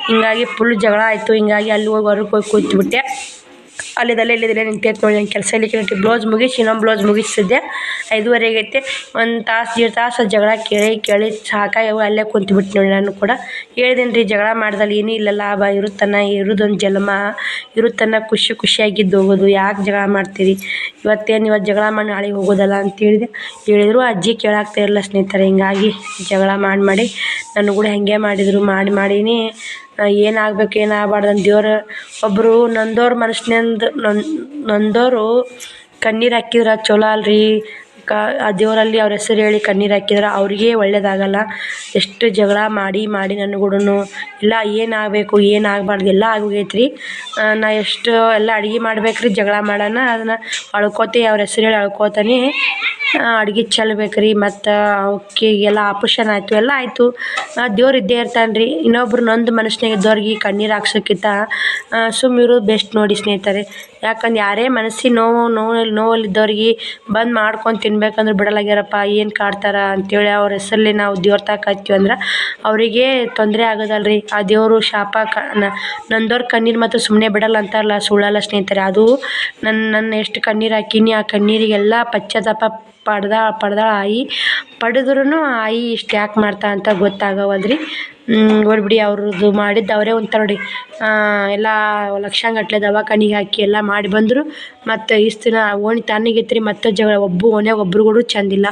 ಹಿಂಗಾಗಿ ಫುಲ್ ಜಗಳ ಆಯಿತು. ಹಿಂಗಾಗಿ ಅಲ್ಲಿ ಹೋಗಿ ಹೊರಗೆ ಹೋಗಿ ಕೂತ್ಬಿಟ್ಟೆ. ಅಲ್ಲಿದಲ್ಲೇ ನಿಂತೈತೆ ನೋಡಿ. ನಂಗೆ ಕೆಲಸ ಇಲ್ಲಿಕ್ಕೆ ಬ್ಲೌಸ್ ಮುಗಿಸಿ ಇನ್ನೊಂದು ಬ್ಲೌಸ್ ಮುಗಿಸಿದ್ದೆ. 5:30 ಆಗೈತೆ. ಒಂದು ತಾಸು 1.5 ತಾಸು ಜಗಳ ಕೇಳಿ ಸಾಕಾಗಿ ಅಲ್ಲೇ ಕುಂತ್ಬಿಟ್ಟು ನೋಡಿ. ನಾನು ಕೂಡ ಹೇಳಿದ್ದೀನಿ ರೀ, ಜಗಳ ಮಾಡ್ದಲ್ಲಿ ಏನೂ ಇಲ್ಲ, ಲಾಭ ಇರೋದೊಂದು ಜನ್ಮ ಇರುತ್ತನ್ನ ಖುಷಿಯಾಗಿದ್ದು ಹೋಗೋದು. ಯಾಕೆ ಜಗಳ ಮಾಡ್ತೀರಿ? ಇವತ್ತು ಜಗಳ ಮಾಡಿ ನಾಳೆ ಹೋಗೋದಲ್ಲ ಅಂತ ಹೇಳಿದ್ರು. ಅಜ್ಜಿ ಕೇಳಾಗ್ತಾ ಇರಲ್ಲ ಸ್ನೇಹಿತರೆ. ಹಿಂಗಾಗಿ ಜಗಳ ಮಾಡಿ ನನ್ನ ಕೂಡ ಹಾಗೆ ಮಾಡಿದರು. ಮಾಡಿನಿ ಏನಾಗಬೇಕು ಏನಾಗಬಾರ್ದು ಅಂತ ದೇವ್ರು ಒಬ್ಬರು ನೊಂದೋರು ಕಣ್ಣೀರು ಹಾಕಿದ್ರೆ ಚಲೋ ಅಲ್ರಿ. ಆ ದೇವರಲ್ಲಿ ಅವ್ರ ಹೆಸರು ಹೇಳಿ ಕಣ್ಣೀರು ಹಾಕಿದ್ರೆ ಅವ್ರಿಗೆ ಒಳ್ಳೇದಾಗಲ್ಲ. ಎಷ್ಟು ಜಗಳ ಮಾಡಿ ನನ್ನ ಕೂಡ ಎಲ್ಲ ಏನಾಗಬೇಕು ಏನಾಗಬಾರ್ದು ಎಲ್ಲ ಆಗೋಗೈತೆ ರೀ. ನಾ ಎಷ್ಟು ಎಲ್ಲ ಅಡುಗೆ ಮಾಡ್ಬೇಕ್ರಿ, ಜಗಳ ಮಾಡೋಣ ಅದನ್ನು ಅಳ್ಕೋತೆ ಅವ್ರ ಹೆಸರು ಹೇಳಿ ಅಳ್ಕೋತಾನೆ ಅಡುಗೆ ಚೆಲ್ಬೇಕು ರೀ. ಮತ್ತು ಅವಕ್ಕೆ ಎಲ್ಲ ಆಪರೇಷನ್ ಆಯಿತು, ಎಲ್ಲ ಆಯಿತು. ದೇವ್ರು ಇದ್ದೇ ಇರ್ತಾನೆ ರೀ. ಇನ್ನೊಬ್ರು ನೊಂದು ಮನಸ್ಸಿನಾಗ ಇದ್ದವ್ರಿಗೆ ಕಣ್ಣೀರು ಹಾಕ್ಸೋಕ್ಕಿಂತ ಸುಮ್ಮಿರೋದು ಬೆಸ್ಟ್ ನೋಡಿ ಸ್ನೇಹಿತರೆ. ಯಾಕಂದ್ರೆ ಯಾರೇ ಮನಸ್ಸಿಗೆ ನೋವಲ್ಲಿದ್ದವ್ರಿಗೆ ಬಂದು ಮಾಡ್ಕೊಂಡು ತಿನ್ಬೇಕಂದ್ರೆ ಬಿಡಲಾಗ್ಯಾರಪ್ಪ, ಏನು ಕಾಡ್ತಾರ ಅಂತೇಳಿ ಅವ್ರ ಹೆಸರಲ್ಲಿ ನಾವು ದೇವ್ರ ತಾಕತ್ತೀವಿ ಅಂದ್ರೆ ಅವರಿಗೆ ತೊಂದರೆ ಆಗೋದಲ್ರಿ. ಆ ದೇವರು ಶಾಪ ನೊಂದವ್ರ ಕಣ್ಣೀರು ಮತ್ತು ಸುಮ್ಮನೆ ಬಿಡಲ್ಲ ಅಂತಾರಲ್ಲ, ಸುಳ್ಳಲ್ಲ ಸ್ನೇಹಿತರೆ. ಅದು ನನ್ನ ಎಷ್ಟು ಕಣ್ಣೀರು ಹಾಕೀನಿ, ಆ ಕಣ್ಣೀರಿಗೆಲ್ಲ ಪಶ್ಚಾತ್ತಾಪ ಪಡ್ದಾಳ ಆಯಿ. ಪಡೆದ್ರೂ ಆಯಿ ಇಷ್ಟು ಯಾಕೆ ಮಾಡ್ತಾ ಅಂತ ಗೊತ್ತಾಗವಲ್ರಿ. ನೋಡ್ಬಿಡಿ ಅವ್ರದ್ದು ಮಾಡಿದ್ದು ಅವರೇ ಒಂಥರ ನೋಡಿ. ಎಲ್ಲ ಲಕ್ಷಾಂಗಟ್ಲೆ ದವಾಖಾನಿಗೆ ಹಾಕಿ ಎಲ್ಲ ಮಾಡಿ ಬಂದರು. ಮತ್ತು ಇಷ್ಟು ದಿನ ಓಣಿ ತಣ್ಣಗಿತ್ತು ರೀ. ಮತ್ತು ಜಗಳ ಓಣ್ಯಾಗ ಒಬ್ರುಗಳು ಚಂದಿಲ್ಲ.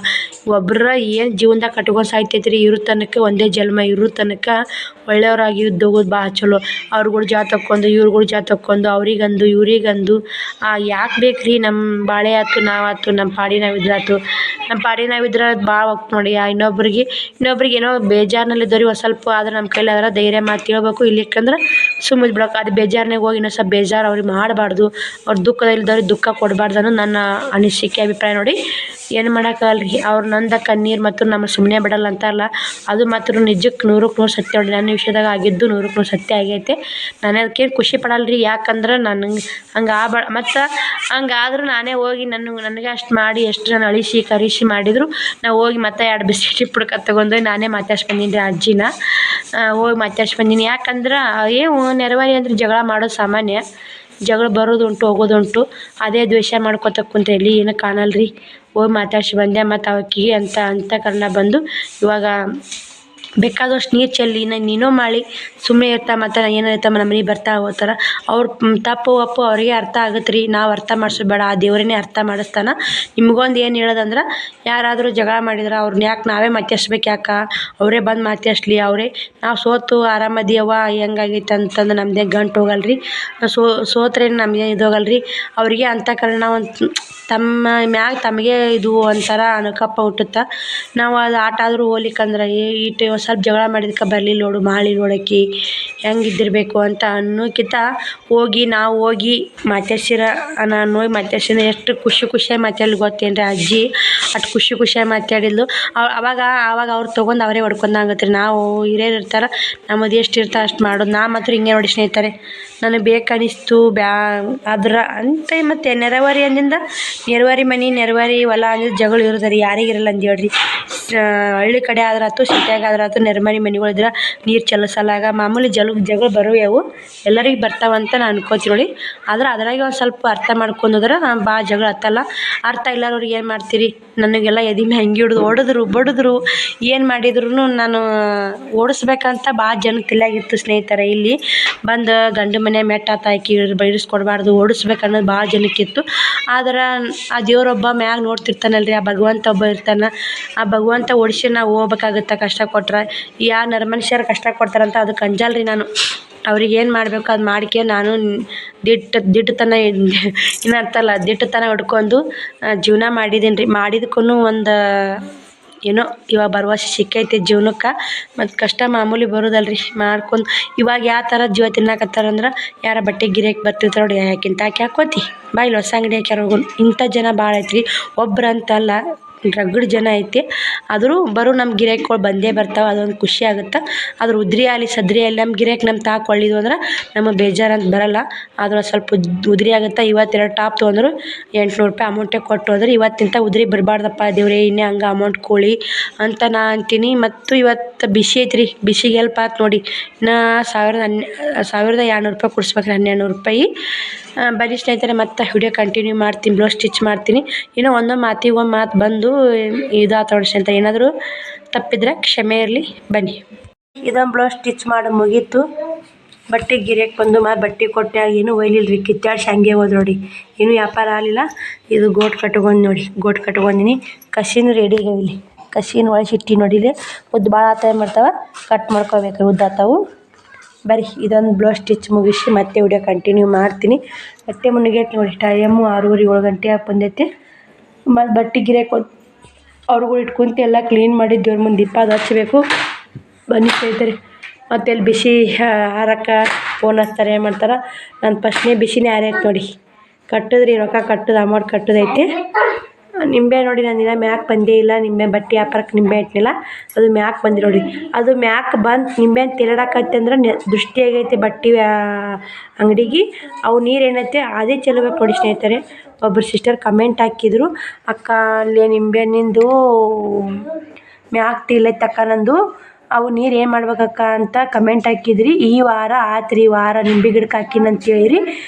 ಒಬ್ಬರ ಏನು ಜೀವನದಾಗ ಕಟ್ಕೊಂಡು ಸಾಯ್ತೈತೆ ರೀ. ಇರೋ ತನಕ ಒಂದೇ ಜನ್ಮ, ಇರೋ ತನಕ ಒಳ್ಳೆಯವರಾಗಿ ಇದ್ದೋಗೋದು ಭಾಳ ಚಲೋ. ಅವ್ರುಗಳು ಜಾ ತಕ್ಕೊಂಡು ಇವ್ರುಗಳು ಜಾ ತಕ್ಕೊಂಡು ಅವ್ರಿಗಂದು ಇವ್ರಿಗಂದು ಯಾಕೆ ಬೇಕು ರೀ? ನಮ್ಮ ಬಾಳೆ ಆಯ್ತು ನಾವಾಯ್ತು, ನಮ್ಮ ಪಾಡಿ ನಾವಿದ್ರಾಯ್ತು. ನಮ್ಮ ಪಾಡಿ ನಾವಿದ್ರೆ ಭಾಳ ಹೋಗ್ತು ನೋಡಿ. ಇನ್ನೊಬ್ರಿಗೆ ಏನೋ ಬೇಜಾರಿನಲ್ಲಿದ್ದವ್ರಿಗೆ ಒಂದು ಸ್ವಲ್ಪ ಆದ್ರೆ ನಮ್ಮ ಕೈಲಿ ಅದರ ಧೈರ್ಯ ಮಾತು ಹೇಳ್ಬೇಕು. ಇಲ್ಲಿಕ್ಕಂದ್ರೆ ಸುಮ್ಮನೆ ಬಿಡೋಕೆ ಅದು ಬೇಜಾರ್ನಾಗ ಹೋಗಿ ಇನ್ನೊಂದು ಸ್ವಲ್ಪ ಬೇಜಾರು ಅವ್ರಿಗೆ ಮಾಡಬಾರ್ದು. ಅವ್ರ ದುಃಖದಲ್ಲಿದ್ದವ್ರಿಗೆ ದುಃಖ ಕೊಡಬಾರ್ದು ಅನ್ನೋ ನನ್ನ ಅನಿಸಿಕೆ ಅಭಿಪ್ರಾಯ ನೋಡಿ. ಏನು ಮಾಡೋಕ್ಕಾಗಲ್ಲ ರೀ. ಅವ್ರು ನಂದ ಕಣ್ಣೀರು ಮತ್ತು ನಮ್ಮ ಸುಮ್ಮನೆ ಬಿಡಲ್ಲ ಅಂತಾರಲ್ಲ, ಅದು ಮಾತ್ರ ನಿಜಕ್ಕೆ 100ಕ್ಕೆ 100 ಸತ್ಯ ನೋಡಿ. ನನ್ನ ವಿಷಯದಾಗ ಆಗಿದ್ದು 100ಕ್ಕೆ 100 ಸತ್ಯ ಆಗೈತೆ. ನಾನು ಅದಕ್ಕೇನು ಖುಷಿ ಪಡಲ್ಲ ರೀ. ಯಾಕಂದ್ರೆ ನನಗೆ ಹಂಗೆ ಮತ್ತು ಹಂಗಾದ್ರೂ ನಾನೇ ಹೋಗಿ ನನಗೆ ಅಷ್ಟು ಮಾಡಿ ಎಷ್ಟು ನಾನು ಅಳಿಸಿ ಕರಿಸಿ ಮಾಡಿದ್ರು ನಾವು ಹೋಗಿ ಮತ್ತೆ 2 ಬಿಸ್ಕಿಟ್ ಪುಡ್ಕ ತೊಗೊಂಡು ನಾನೇ ಮಾತಾಡ್ಸ್ಕೊಂಡೀನಿ ರೀ ಅಜ್ಜಿನ. ಹೋಗಿ ಮಾತಾಡ್ಸ್ಕೊಂಡೀನಿ. ಯಾಕಂದ್ರೆ ನೆರವೇರಿ ಅಂದ್ರೆ ಜಗಳ ಮಾಡೋದು ಸಾಮಾನ್ಯ. ಜಗಳ ಬರೋದುಂಟು ಹೋಗೋದುಂಟು. ಅದೇ ದ್ವೇಷ ಮಾಡ್ಕೊತ ಕುಂತ್ರೆ ಎಲ್ಲಿ ಏನೂ ಕಾಣಲ್ಲ ರೀ. ಹೋಗಿ ಮಾತಾಡ್ಸಿ ಬಂದೆ. ಮತ್ತು ಅವಕ್ಕಿಗೆ ಅಂತ ಕಾರಣ ಬಂದು ಇವಾಗ ಬೇಕಾದಷ್ಟು ನೀರು ಚೆಲ್ಲಿ ನೀನೋ ಮಾಡಿ ಸುಮ್ಮನೆ ಇರ್ತಾ ಮತ್ತು ಏನಿರ್ತಮ್ಮ ನಮ್ಮ ಮನೆಗೆ ಬರ್ತಾ ಹೋಗ್ತಾರೆ. ಅವ್ರ ತಪ್ಪು ಒಪ್ಪು ಅವ್ರಿಗೆ ಅರ್ಥ ಆಗುತ್ತೆ ರೀ. ನಾವು ಅರ್ಥ ಮಾಡಿಸೋದು ಬೇಡ, ಆ ದೇವರೇ ಅರ್ಥ ಮಾಡಿಸ್ತಾನೆ. ನಿಮ್ಗೊಂದು ಏನು ಹೇಳೋದಂದ್ರೆ, ಯಾರಾದರೂ ಜಗಳ ಮಾಡಿದ್ರೆ ಅವ್ರನ್ನ ಯಾಕೆ ನಾವೇ ಮಾತಾಡ್ಸ್ಬೇಕು? ಯಾಕೆ ಅವರೇ ಬಂದು ಮಾತಾಡ್ಸ್ಲಿ. ಅವರೇ ನಾವು ಸೋತು ಆರಾಮದಿಯವ್ವ ಹೆಂಗಾಗೈತೆ ಅಂತಂದು ನಮ್ಮದೇ ಗಂಟು ಹೋಗಲ್ಲ ರೀ. ಸೋತ್ರೆ ನಮಗೆ ಇದು ಹೋಗಲ್ಲ ರೀ. ಅವರಿಗೆ ಅಂತ ಕಾರಣ ಒಂದು ತಮ್ಮ ಮ್ಯಾಗ ತಮಗೆ ಇದು ಒಂಥರ ಅನುಕಂಪ ಹುಟ್ಟುತ್ತೆ. ನಾವು ಅದು ಆಟ ಆದರೂ ಹೋಗ್ಲಿಕ್ಕಂದ್ರೆ ಇಟ್ಟು ಒಂದು ಸ್ವಲ್ಪ ಜಗಳ ಮಾಡಿದಕ್ಕೆ ಬರಲಿ ನೋಡು ಮಾಡಿ ನೋಡೋಕೆ ಹೆಂಗಿದ್ದಿರಬೇಕು ಅಂತ ಅನ್ನೋಕ್ಕಿಂತ ನಾವು ಹೋಗಿ ಮಾತಾಡ್ಸಿರ ನಾನು ಹೋಗಿ ಮಾತಾಡ್ಸಿದ್ರೆ ಎಷ್ಟು ಖುಷಿಯಾಗಿ ಮಾತಾಡಲಿ ಗೊತ್ತೇನ್ರಿ ಅಜ್ಜಿ. ಅಷ್ಟು ಖುಷಿಯಾಗಿ ಮಾತಾಡಿದ್ಲು. ಅವಾಗ ಅವ್ರು ತೊಗೊಂಡು ಅವರೇ ಹೊಡ್ಕೊಂಡಾಗತ್ತೆ ರೀ. ನಾವು ಹಿರಿಯರು ಇರ್ತಾರೆ, ನಮ್ಮದು ಎಷ್ಟು ಇರ್ತಾರೆ ಅಷ್ಟು ಮಾಡೋದು. ನಾ ಮಾತ್ರ ಹಿಂಗೆ ನೋಡಿ ಸ್ನೇಹಿತರೆ, ನನಗೆ ಬೇಕನ್ನಿಸ್ತು ಅದ್ರ ಅಂತ. ಮತ್ತು ನೆರವಾರಿ ಮನೆ ನೆರವಾರಿ ಹೊಲ ಅಂದ್ರೆ ಜಗಳ ಇರೋದು ರೀ. ಯಾರಿಗಿರಲ್ಲ ಅಂತ ಹೇಳ್ರಿ. ಹಳ್ಳಿ ಕಡೆ ಆದ್ರಾತು ಸಿಟಿಯಾಗ ಆದ್ರಾತು ನೆರಮನೆ ಮನೆಗಳಿದ್ರೆ ನೀರು ಚಲಿಸಲಾಗ ಮಾಮೂಲಿ ಜಗಳ ಬರೋವು ಎಲ್ಲರಿಗೆ ಬರ್ತಾವಂತ ನಾನು ಅನ್ಕೋತೀನಿ ನೋಡಿ. ಆದ್ರೆ ಅದ್ರಾಗೆ ಒಂದು ಸ್ವಲ್ಪ ಅರ್ಥ ಮಾಡ್ಕೊಂಡೋದ್ರೆ ಭಾಳ ಜಗಳ ಹತ್ತಲ್ಲ. ಅರ್ಥ ಇಲ್ಲವ್ರಿಗೆ ಏನು ಮಾಡ್ತೀರಿ? ನನಗೆಲ್ಲ ಎದಿಮೆ ಹಂಗೆ ಹಿಡಿದು ಬಡಿದ್ರು ಏನು ಮಾಡಿದ್ರು ನಾನು ಓಡಿಸ್ಬೇಕಂತ ಭಾಳ ಜನಕ್ಕೆ ತಿಳಿಯಾಗಿತ್ತು ಸ್ನೇಹಿತರೆ. ಇಲ್ಲಿ ಬಂದು ಗಂಡು ಮನೆ ಮೆಟ್ಟ ತಾಕಿ ಬೈಡಿಸ್ಕೊಡ್ಬಾರ್ದು, ಓಡಿಸ್ಬೇಕು ಅನ್ನೋದು ಭಾಳ ಜನಕ್ಕಿತ್ತು. ಆದ್ರೆ ಆ ದೇವರೊಬ್ಬ ಮ್ಯಾಗ ನೋಡ್ತಿರ್ತಾನಲ್ರಿ, ಆ ಭಗವಂತ ಒಬ್ಬ ಇರ್ತಾನೆ. ಆ ಭಗವಂತ ಓಡಿಸಿ ನಾವು ಹೋಗ್ಬೇಕಾಗುತ್ತೆ. ಕಷ್ಟ ಕೊಟ್ರೆ ಯಾರು ಮನುಷ್ಯರು ಕಷ್ಟ ಕೊಡ್ತಾರಂತ ಅದಕ್ಕೆ ಅಂಜಲ್ರಿ ನಾನು. ಅವ್ರಿಗೆ ಏನು ಮಾಡಬೇಕು ಅದು ಮಾಡ್ಕೆ ನಾನು ದಿಟ್ಟತನ ಏನಂತಲ್ಲ ದಿಟ್ಟತನ ಹಿಡ್ಕೊಂಡು ಜೀವನ ಮಾಡಿದ್ದೀನಿ ರೀ. ಮಾಡಿದಕ್ಕೂ ಒಂದು ಏನೋ ಇವಾಗ ಭರವಸೆ ಸಿಕ್ಕೈತೆ ಜೀವನಕ್ಕೆ. ಮತ್ತು ಕಷ್ಟ ಮಾಮೂಲಿ ಬರೋದಲ್ರಿ ಮಾಡ್ಕೊಂಡು. ಇವಾಗ ಯಾವ ಥರ ಜೀವ ತಿನ್ನಕತ್ತಾರಂದ್ರೆ ಯಾರ ಬಟ್ಟೆ ಗಿರಾಕಿ ಬರ್ತಿರ್ತಾರೆ ನೋಡಿ, ಯಾಕಿಂತ ಹಾಕೋತಿ ಬಾ ಇಲ್ಲಿ ಹೊಸ ಅಂಗಡಿ ಹಾಕ್ಯಾರ ಹೋಗೋಣ. ಇಂಥ ಜನ ಭಾಳ ಐತ್ರಿ. ಒಬ್ರಂತಲ್ಲ, ರಗಡ್ ಜನ ಐತಿ. ಆದರೂ ನಮ್ಮ ಗಿರಾಕಿಗಳು ಬಂದೇ ಬರ್ತಾವೆ. ಅದೊಂದು ಖುಷಿ ಆಗುತ್ತೆ. ಆದ್ರೆ ಉದ್ರಿ ಆಗಲಿ ಸದ್ರಿ ಆಗಲಿ ನಮ್ಮ ಗಿರಾಕಿ ನಮ್ಮ ತಾಕೊಳ್ಳಿದ್ವು ಅಂದ್ರೆ ನಮಗೆ ಬೇಜಾರಂತ ಬರಲ್ಲ. ಆದ್ರೆ ಸ್ವಲ್ಪ ಉದ್ರಿ ಆಗುತ್ತೆ. ಇವತ್ತು 2 ಟಾಪ್ ತೊಗೊಂಡ್ರು 800 ರೂಪಾಯಿ ಅಮೌಂಟೇ ಕೊಟ್ಟು ಹೋದ್ರೆ ಇವತ್ತಿಂತ ಉದ್ರಿ ಬರಬಾರ್ದಪ್ಪ ದೇವ್ರೇ, ಇನ್ನೇ ಹಂಗೆ ಅಮೌಂಟ್ ಕೊಡಿ ಅಂತ ನಾ ಅಂತೀನಿ. ಮತ್ತು ಇವತ್ತು ಬಿಸಿ ಐತ್ರಿ. ಬಿಸಿಗೆ ಹೆಲ್ಪ್ ಆಯ್ತು ನೋಡಿ. ಇನ್ನು 1200 ರೂಪಾಯಿ ಕೊಡಿಸ್ಬೇಕ್ರಿ, 1200 ರೂಪಾಯಿ. ಬರೀ ಸ್ನೇಹಿತರೆ ಮತ್ತೆ ವಿಡಿಯೋ ಕಂಟಿನ್ಯೂ ಮಾಡ್ತೀನಿ. ಬ್ಲೌಸ್ ಸ್ಟಿಚ್ ಮಾಡ್ತೀನಿ. ಇನ್ನೂ ಒಂದೊಂದು ಮಾತು ಬಂದು ಇದಾತ ನೋಡಿ ಅಂತ. ಏನಾದರೂ ತಪ್ಪಿದ್ರೆ ಕ್ಷಮೆ ಇರಲಿ. ಬನ್ನಿ, ಇದೊಂದು ಬ್ಲೌಸ್ ಸ್ಟಿಚ್ ಮಾಡಿ ಮುಗೀತು. ಬಟ್ಟೆ ಗಿರಿಯಕ್ಕೆ ಬಂದು ಬಟ್ಟೆ ಕೊಟ್ಟೆ ಏನೂ ಒಯ್ಲಿಲ್ಲ ರೀ. ಕಿತ್ತಾಡ್ಸಿ ಹಂಗೆ ಹೋದ್ ನೋಡಿ. ಏನೂ ವ್ಯಾಪಾರ ಆಗಲಿಲ್ಲ. ಇದು ಗೋಟ್ ಕಟ್ಕೊಂಡಿನಿ. ಕಸಿನೂ ರೆಡಿ ಇಲ್ಲಿ. ಕಸಿನ ಒಳಸಿಟ್ಟು ನೋಡಿಲಿ. ಉದ್ದು ಭಾಳ ಆತ ಮಾಡ್ತಾವೆ, ಕಟ್ ಮಾಡ್ಕೋಬೇಕು. ಉದ್ದಾತಾವು. ಬರೀ ಇದೊಂದು ಬ್ಲೌಸ್ ಸ್ಟಿಚ್ ಮುಗಿಸಿ ಮತ್ತೆ ವಿಡಿಯೋ ಕಂಟಿನ್ಯೂ ಮಾಡ್ತೀನಿ. ಬಟ್ಟೆ ಮುನ್ಗೈತೆ ನೋಡಿ. ಟೈಮು 6:30 ಗಂಟೆ ಬಂದೈತಿ. ಮತ್ತು ಬಟ್ಟೆ ಗಿರಾಕಿ ಅವ್ರುಗಳು ಇಟ್ಕೊಂತ ಎಲ್ಲ ಕ್ಲೀನ್ ಮಾಡಿ ದೇವ್ರ ಮುಂದೆ ದೀಪ ಅದು ಹಚ್ಚಬೇಕು. ಬನ್ನಿ ಸ್ನೇಹಿತರೆ. ಮತ್ತು ಅಲ್ಲಿ ಬಿಸಿ ಹಾರಕ್ಕೆ ಫೋನ್ ಹಚ್ತಾರೆ, ಏನು ಮಾಡ್ತಾರೆ. ನಾನು ಫಸ್ಟ್ನೇ ಬಿಸಿನೇ ಹಾರೈತೆ ನೋಡಿ. ಕಟ್ಟಿದ್ರಿ ರೊಕ್ಕ ಅಮೌಂಟ್ ಕಟ್ಟೋದೈತಿ. ನಿಂಬೆ ನೋಡಿ, ನಾನು ದಿನ ಮ್ಯಾಕ್ ಬಂದೇ ಇಲ್ಲ. ನಿಂಬೆ ಬಟ್ಟೆ ವ್ಯಾಪಾರಕ್ಕೆ ನಿಂಬೆ ಇಟ್ಟಿಲ್ಲ, ಅದು ಮ್ಯಾಕ್ ಬಂದಿ ನೋಡಿ. ಅದು ಮ್ಯಾಕ್ ಬಂದು ನಿಂಬೆ ತಿರುಗಾಕತ್ತೆ ಅಂದ್ರೆ ದೃಷ್ಟಿ ಆಗೈತೆ ಬಟ್ಟೆ ಅಂಗಡಿಗೆ. ಅವು ನೀರು ಏನೈತೆ ಅದೇ ಚೆಲ್ಲಬೇಕು ನೋಡಿ ಸ್ನೇಹಿತರೆ. ಒಬ್ಬರು ಸಿಸ್ಟರ್ ಕಮೆಂಟ್ ಹಾಕಿದ್ರು, ಅಕ್ಕ ಅಲ್ಲಿ ನಿಂಬೆಹಣ್ಣಿಂದು ಮ್ಯಾಕ್ ತಿಲ್ಲೈತಕ್ಕ ನಂದು, ಅವು ನೀರು ಏನು ಮಾಡ್ಬೇಕಕ್ಕ ಅಂತ ಕಮೆಂಟ್ ಹಾಕಿದ್ರಿ. ಈ ವಾರ ಆತ್ರಿ, ವಾರ ನಿಂಬೆ ಗಿಡಕ್ಕೆ ಹಾಕಿನಂತ ಹೇಳಿರಿ.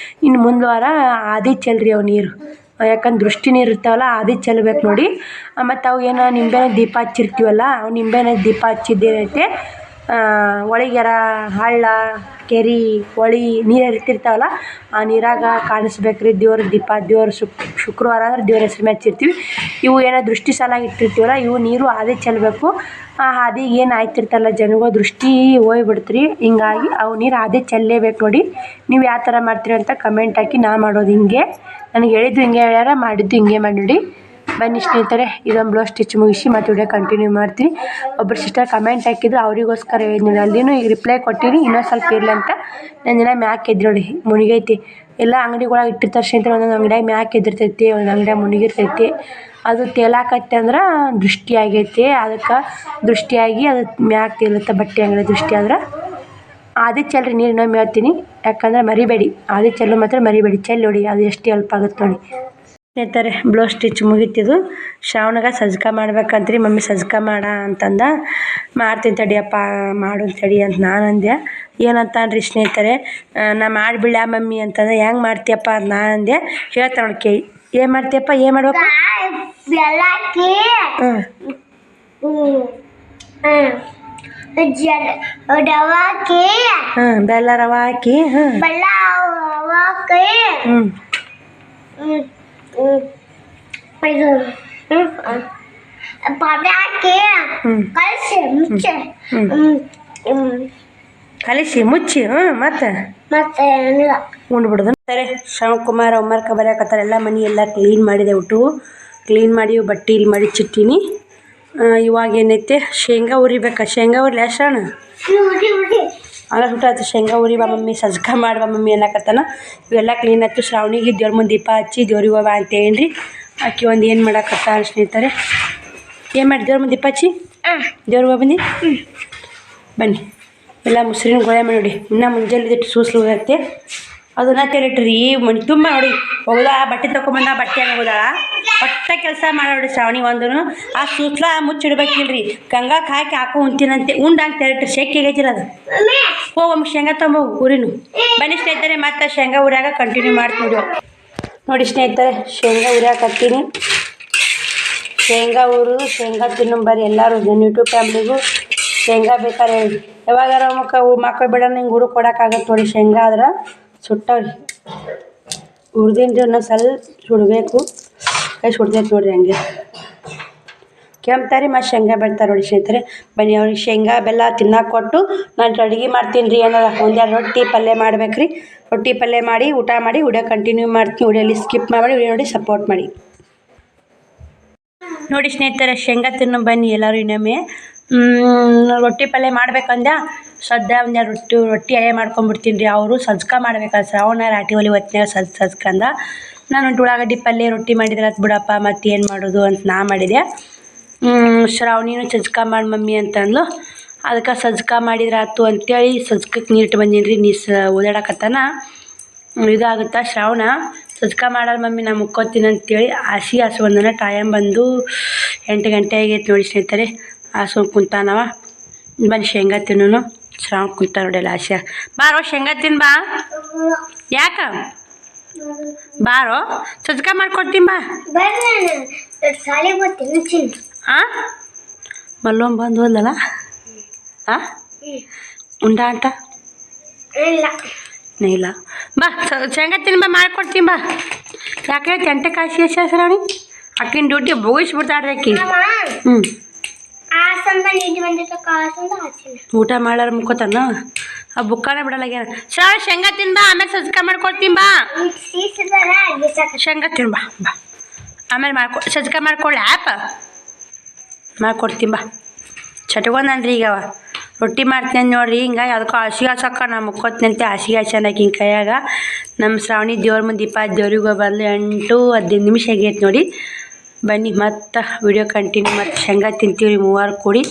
ಇನ್ನು ಮುಂದೆ ವಾರ ಆದಿ ಚೆಲ್ರಿ ಅವು ನೀರು. ಯಾಕಂದ್ರೆ ದೃಷ್ಟಿ ನೀರು ಇರ್ತಾವಲ್ಲ ಅದೇ ಚೆಲ್ಬೇಕು ನೋಡಿ. ಮತ್ತು ಅವು ಏನೋ ನಿಂಬೆನ ದೀಪ ಹಚ್ಚಿರ್ತೀವಲ್ಲ, ಅವು ನಿಂಬೆನ ದೀಪ ಹಚ್ಚಿದ್ದೇನೈತೆ ಒಳಗ್ಯಾರ ಹಳ್ಳ ಕೆರೆ ಹೊಳೆ ನೀರು ಹರಿತಿರ್ತಾವಲ್ಲ ಆ ನೀರಾಗ ಕಾಣಿಸ್ಬೇಕ್ರಿ ದೇವ್ರ ದೀಪ. ದೇವ್ರ ಶುಕ್ರವಾರ ಅಂದ್ರೆ ದೇವ್ರ ಹೆಸ್ರು ಮ್ಯಾಗ ಹಚ್ಚಿರ್ತೀವಿ. ಇವು ಏನೋ ದೃಷ್ಟಿ ಸಲಾಗಿ ಇಟ್ಟಿರ್ತೀವಲ್ಲ ಇವು ನೀರು ಅದೇ ಚೆಲ್ಲಬೇಕು. ಆ ಹಾದಿಗೆ ಏನು ಆಯ್ತಿರ್ತಲ್ಲ ಜನಗಳು ದೃಷ್ಟಿ ಹೋಗ್ಬಿಡ್ತ್ರಿ. ಹಿಂಗಾಗಿ ಅವು ನೀರು ಅದೇ ಚೆಲ್ಲೇಬೇಕು ನೋಡಿ. ನೀವು ಯಾವ ಥರ ಮಾಡ್ತೀರಿ ಅಂತ ಕಮೆಂಟ್ ಹಾಕಿ. ನಾ ಮಾಡೋದು ಹಿಂಗೆ, ನನಗೆ ಹೇಳಿದ್ದು ಹಿಂಗೆ ಹೇಳ್ಯಾರ, ಮಾಡಿದ್ದು ಹಿಂಗೆ ಮಾಡಿ ನೋಡಿ. ಬನ್ನಿ ಸ್ನೇಹಿತರೆ, ಇದೊಂದು ಬ್ಲೌಸ್ ಸ್ಟಿಚ್ ಮುಗಿಸಿ ಮತ್ತು ವಿಡಿಯೋ ಕಂಟಿನ್ಯೂ ಮಾಡ್ತೀನಿ. ಒಬ್ಬರು ಸಿಸ್ಟರ್ ಕಮೆಂಟ್ ಹಾಕಿದ್ರು, ಅವರಿಗೋಸ್ಕರ ಹೇಳಿದ್ನೋಡಿ. ಅಲ್ಲಿನೂ ಈಗ ರಿಪ್ಲೈ ಕೊಟ್ಟಿನಿ, ಇನ್ನೊಂದು ಸ್ವಲ್ಪ ಇರಲಿ ಅಂತ. ನನ್ನ ದಿನ ಮ್ಯಾಕ್ ಎದ್ದು ನೋಡಿ ಮುನಿಗೈತಿ. ಎಲ್ಲ ಅಂಗಡಿಗಳಾಗ ಇಟ್ಟಿರ್ತಾರೆ ಸ್ನೇಹಿತರೆ, ಒಂದೊಂದು ಅಂಗಡಿಯಾಗ ಮ್ಯಾಕ್ ಎದ್ದಿರ್ತೈತಿ, ಒಂದು ಅಂಗಡಿಯಾಗ ಮುನಿಗಿರ್ತೈತಿ. ಅದು ತೇಲಾಕತ್ತೆ ಅಂದ್ರೆ ದೃಷ್ಟಿ ಆಗೈತಿ. ಅದಕ್ಕೆ ದೃಷ್ಟಿಯಾಗಿ ಅದು ಮ್ಯಾಕ್ ತೇಲುತ್ತೆ. ಬಟ್ಟೆ ಅಂಗಡಿ ದೃಷ್ಟಿ ಆದ್ರೆ ಆದಿ ಚೆಲ್ರಿ ನೀರು ಇನ್ನೊಮ್ಮೆ ಹೇಳ್ತೀನಿ, ಯಾಕಂದ್ರೆ ಮರಿಬೇಡಿ. ಆದಿ ಚೆಲ್ಲು ಮಾತ್ರ ಮರಿಬೇಡಿ, ಚೆಲ್ಲಿ ನೋಡಿ, ಅದು ಎಷ್ಟು ಹೆಲ್ಪ್ ಆಗುತ್ತೆ ನೋಡಿ ಸ್ನೇಹಿತರೆ. ಬ್ಲೌಸ್ ಸ್ಟಿಚ್ ಮುಗಿತಿದ್ದು. ಶ್ರಾವಣಗ ಸಜ್ಕ ಮಾಡ್ಬೇಕಂತ್ರಿ. ಮಮ್ಮಿ ಸಜ್ಕ ಮಾಡ ಅಂತಂದ. ಮಾಡ್ತೀನಿ ತಡಿಯಪ್ಪ, ಮಾಡು ತಡಿ ಅಂತ ನಾನು ಅಂದೆ. ಏನಂತ ಅನ್ರಿ ಸ್ನೇಹಿತರೆ, ನಾ ಮಾಡಿಬಿಡ ಮಮ್ಮಿ ಅಂತಂದ್ರೆ, ಹೆಂಗೆ ಮಾಡ್ತೀಯಪ್ಪ ಅಂತ ನಾನು ಅಂದೆ. ಹೇಳ್ತಾಳೆ ನೋಡಿ ಕೇಳಿ, ಏನು ಮಾಡ್ತೀಯಪ್ಪ, ಏನು ಮಾಡ್ಬೇಕು? ಬೆಲ್ಲ ರವೆ ಹಾಕಿ ಕಲಿಸಿ ಮುಚ್ಚಿ ಮತ್ತೆ ಉಂಡ್ಬಿಡುದು. ಸರಿ, ಶ್ರವಣಕುಮಾರ್ ಹೋಮ್ವರ್ಕ್ ಬರೆಯಕತ್ತಾರೆ. ಎಲ್ಲ ಮನೆ ಎಲ್ಲ ಕ್ಲೀನ್ ಮಾಡಿದೆ, ಒಟ್ಟು ಕ್ಲೀನ್ ಮಾಡಿ ಬಟ್ಟೆ ಇಲ್ಲಿ ಮಾಡಿ ಚಿಟ್ಟಿನಿ. ಇವಾಗ ಏನೈತೆ, ಶೇಂಗಾ ಉರಿಬೇಕಾ? ಶೇಂಗಾ ಉರ್ಲಿ ಅಷ್ಟಣ ಆಗ ಸುಟ್ಟಾಯ್ತು. ಶೇಂಗಾ ಉರಿ ಬಾ ಮಮ್ಮಿ, ಸಜ್ಕ ಮಾಡುವ ಮಮ್ಮಿ ಅನ್ನಕತ್ತಾನ. ಇವೆಲ್ಲ ಕ್ಲೀನ್ ಆಯ್ತು. ಶ್ರಾವಣಿಗೆ ದೇವ್ರ ಮುಂದೆ ದೀಪ ಹಚ್ಚಿ ದೇವ್ರಿಗೆ ಹೋಗ ಅಂತ ಹೇಳ್ರಿ. ಆಕಿ ಒಂದು ಏನು ಮಾಡಕತ್ತ ಸ್ನೇಹಿತರೆ, ಏನು ಮಾಡಿ ದೇವ್ರ ಮುಂದೆ ದೀಪ ಹಚ್ಚಿ ದೇವ್ರಿಗೆ ಹೋಗಿ ಬಂದು ಬನ್ನಿ. ಎಲ್ಲ ಮುಸ್ರಿನ ಗೋಳೆ ಮಾಡಿ ನೋಡಿ. ಇನ್ನೂ ಮುಂಜಾನೆ ಇಟ್ಟು ಸೂಸ್ಲು ಹೋಗತ್ತೆ. ಅದನ್ನ ತೆರಿಟ್ರಿ ಮನೆ ತುಂಬ ನೋಡಿ. ಹೋಗೋದ ಬಟ್ಟೆ ತೊಗೊಂಬಂದ, ಬಟ್ಟೆ ಹೋಗೋದಾಳ ಒಟ್ಟ ಕೆಲಸ ಮಾಡಿ ಶ್ರಾವಣಿ ಒಂದು. ಆ ಸೂಸ್ಲ ಮುಚ್ಚಿಡ್ಬೇಕಿಲ್ರಿ, ಗಂಗಾಕ್ಕೆ ಹಾಕಿ ಹಾಕೋ ಉಂತಿನಂತೆ ಉಂಡಂಗೆ ತೆರಿಟ್ರಿ. ಶೆಕ್ಕೆ ಆಗೈತಿಲ್ಲ ಅದು. ಹೋಗಮ್ಮ ಶೇಂಗಾ ತೊಂಬೋಗು ಊರಿನು. ಬನ್ನಿ ಸ್ನೇಹಿತರೆ, ಮತ್ತು ಶೇಂಗಾ ಉರಿಯಾಗ ಕಂಟಿನ್ಯೂ ಮಾಡ್ತೀವಿ ನೋಡಿ ಸ್ನೇಹಿತರೆ. ಶೇಂಗಾ ಉರಿಯಾಕತ್ತೀನಿ. ಶೇಂಗಾ ಊರು ಶೇಂಗಾ ತಿನ್ನಂಬರಿ ಎಲ್ಲರೂ ಯೂಟ್ಯೂಬ್ ಫ್ಯಾಮ್ಲಿಗೂ ಶೇಂಗಾ ಬೇಕಾರೆ ಹೇಳಿ. ಯಾವಾಗಾರ ಮಕ್ಕಳು ಬಿಡೋಣ ಹಿಂಗೆ ಊರು ಕೊಡೋಕ್ಕಾಗತ್ತೆ ನೋಡಿ. ಶೇಂಗಾ ಆದ್ರೆ ಸುಟ್ಟವ್ರಿ ಹುರಿದಿನ್ರಿ, ಇನ್ನೊಂದು ಸ್ವಲ್ಪ ಸುಡಬೇಕು. ಕೈ ಸುಡ್ತೈತೆ ನೋಡಿರಿ, ಹಂಗೆ ಕೆಮ್ತಾರೆ. ಮತ್ತು ಶೇಂಗಾ ಬೆಳ್ತಾರೆ ನೋಡಿ ಸ್ನೇಹಿತರೆ. ಬನ್ನಿ ಅವ್ರಿಗೆ ಶೇಂಗಾ ಬೆಲ್ಲ ತಿನ್ನಕ್ಕೆ ಕೊಟ್ಟು ನಾನು ಅಡುಗೆ ಮಾಡ್ತೀನಿ ರೀ. ಏನಾರ ಒಂದೆರಡು ರೊಟ್ಟಿ ಪಲ್ಯ ಮಾಡ್ಬೇಕು ರೀ. ರೊಟ್ಟಿ ಪಲ್ಯ ಮಾಡಿ ಊಟ ಮಾಡಿ ವಿಡಿಯೋ ಕಂಟಿನ್ಯೂ ಮಾಡ್ತೀನಿ. ವಿಡಿಯೋಲಿ ಸ್ಕಿಪ್ ಮಾಡಿ ವಿಡಿಯೋ ನೋಡಿ ಸಪೋರ್ಟ್ ಮಾಡಿ ನೋಡಿ ಸ್ನೇಹಿತರೆ. ಶೇಂಗಾ ತಿನ್ನು ಬನ್ನಿ ಎಲ್ಲರೂ. ಇನ್ನೊಮ್ಮೆ ರೊಟ್ಟಿ ಪಲ್ಯ ಮಾಡ್ಬೇಕಂದ್ರೆ ಸದ್ಯ ಒಂದೆರಡು ರೊಟ್ಟಿ ಅಯ್ಯ ಮಾಡ್ಕೊಂಬಿಡ್ತೀನಿ ರೀ. ಅವರು ಸಜ್ಕ ಮಾಡ್ಬೇಕಾದ್ರೆ ಶ್ರಾವಣ ರಾಟಿ ಒಲಿ ಹೊತ್ತಿನಾಗ ಸಜ್ಕಂದ. ನಾನು ಒಂದು ಉಳ್ಳಾಗಡ್ಡಿ ಪಲ್ಯ ರೊಟ್ಟಿ ಮಾಡಿದ್ರೆ ಅದು ಬಿಡಪ್ಪ, ಮತ್ತು ಏನು ಮಾಡೋದು ಅಂತ ನಾ ಮಾಡಿದೆ. ಶ್ರಾವಣಿನೂ ಸಜ್ಕ ಮಾಡಿ ಮಮ್ಮಿ ಅಂತಂದ್ಲು. ಅದಕ್ಕೆ ಸಜ್ಕ ಮಾಡಿದ್ರೆ ಆಯ್ತು ಅಂತೇಳಿ ಸಜ್ಕಕ್ಕೆ ನೀರು ಬಂದೀನಿ ರೀ. ಓದಾಡಕತ್ತಾನ ಇದಾಗುತ್ತಾ. ಶ್ರಾವಣ ಸಜ್ಕ ಮಾಡಲ್ಲ ಮಮ್ಮಿ, ನಾ ಮುಕ್ಕೋತೀನಿ ಅಂತೇಳಿ ಹಸು ಬಂದನ. ಟೈಮ್ ಬಂದು 8 ಗಂಟೆ ಆಗೈತೆ ನೋಡಿ ಸ್ನೇಹಿತರೆ. ಹಸು ಕುಂತಾನವ. ಬನ್ನಿ ಶೇಂಗಾ ತಿನ್ನೋನು. ಶ್ರಾವಣ ಕುಂತ ನೋಡಿಲ್ಲ ಆಸೆ. ಬಾರೋ ಶೇಂಗಾ ತಿನ್ ಬಾ. ಯಾಕ ಬಾರೋ ಸಜ್ಕ ಮಾಡ್ಕೊಡ್ತೀನಿ ಬಾ. ಮಲ್ಲೊಂದು ಬಂದು ಹೋದಲ್ಲ ಉಂಡ ಅಂತ ಇಲ್ಲ. ಬಾ ಶೇಂಗಾ ತಿನ್ ಬಾ, ಮಾಡ್ಕೊಡ್ತೀನಿ ಬಾ. ಯಾಕೆ ಎಂಟೆ ಕಾಯಿಸಿ ಎಷ್ಟ ಶ್ರಾವಣಿ ಅಕ್ಕಿನ ಡ್ಯೂಟಿ ಬೋಗಿಸ್ಬಿಡ್ತಾಡ್ರಿ ಅಕ್ಕಿ. ಊಟ ಮಾಡಾರ ಮುಕ್ಕೋತಾನ ಆ ಬುಕ್ಕಾನ ಬಿಡಲ್ಲಾಗ್ಯಾನ. ಶ್ರಾವಣ ಶೇಂಗಾ ತಿನ್ ಬಾ, ಆಮೇಲೆ ಸಜ್ಕ ಮಾಡ್ಕೊಡ್ತೀನಿ ಬಾ. ಶೇಂಗಾ ತಿನ್ ಬಾ ಬಾ, ಆಮೇಲೆ ಸಜ್ಕ ಮಾಡ್ಕೊಳ್ಳಿ ಆ್ಯಪ ಮಾಡ್ಕೊಡ್ತೀನಿ ಬಾ. ಚಟ್ಕೊಂಡನ್ರಿ ಈಗ ರೊಟ್ಟಿ ಮಾಡ್ತೀನಿ ನೋಡ್ರಿ. ಹಿಂಗಾಗಿ ಅದಕ್ಕೆ ಹಸಿಗೆ ಹಸಕ್ಕ ನಾ ಮುಕ್ಕೋತೀನಿ ಅಂತ ಹಸಿಗೆ ಹಸನಕ್ಕೆ ಹಿಂಗೆ ಕೈಯಾಗ. ನಮ್ಮ ಶ್ರಾವಣಿ ದೇವ್ರ ಮುಂದೆ ದೀಪ ದೇವ್ರಿಗೆ ಬಂದು 8-15 ನಿಮಿಷ ಆಗೈತೆ ನೋಡಿ. ಬನ್ನಿ ಮತ್ತು ವಿಡಿಯೋ ಕಂಟಿನ್ಯೂ. ಮತ್ತು ಶೇಂಗಾ ತಿಂತೀವಿ ಮೂವರು ಕೂಡಿ.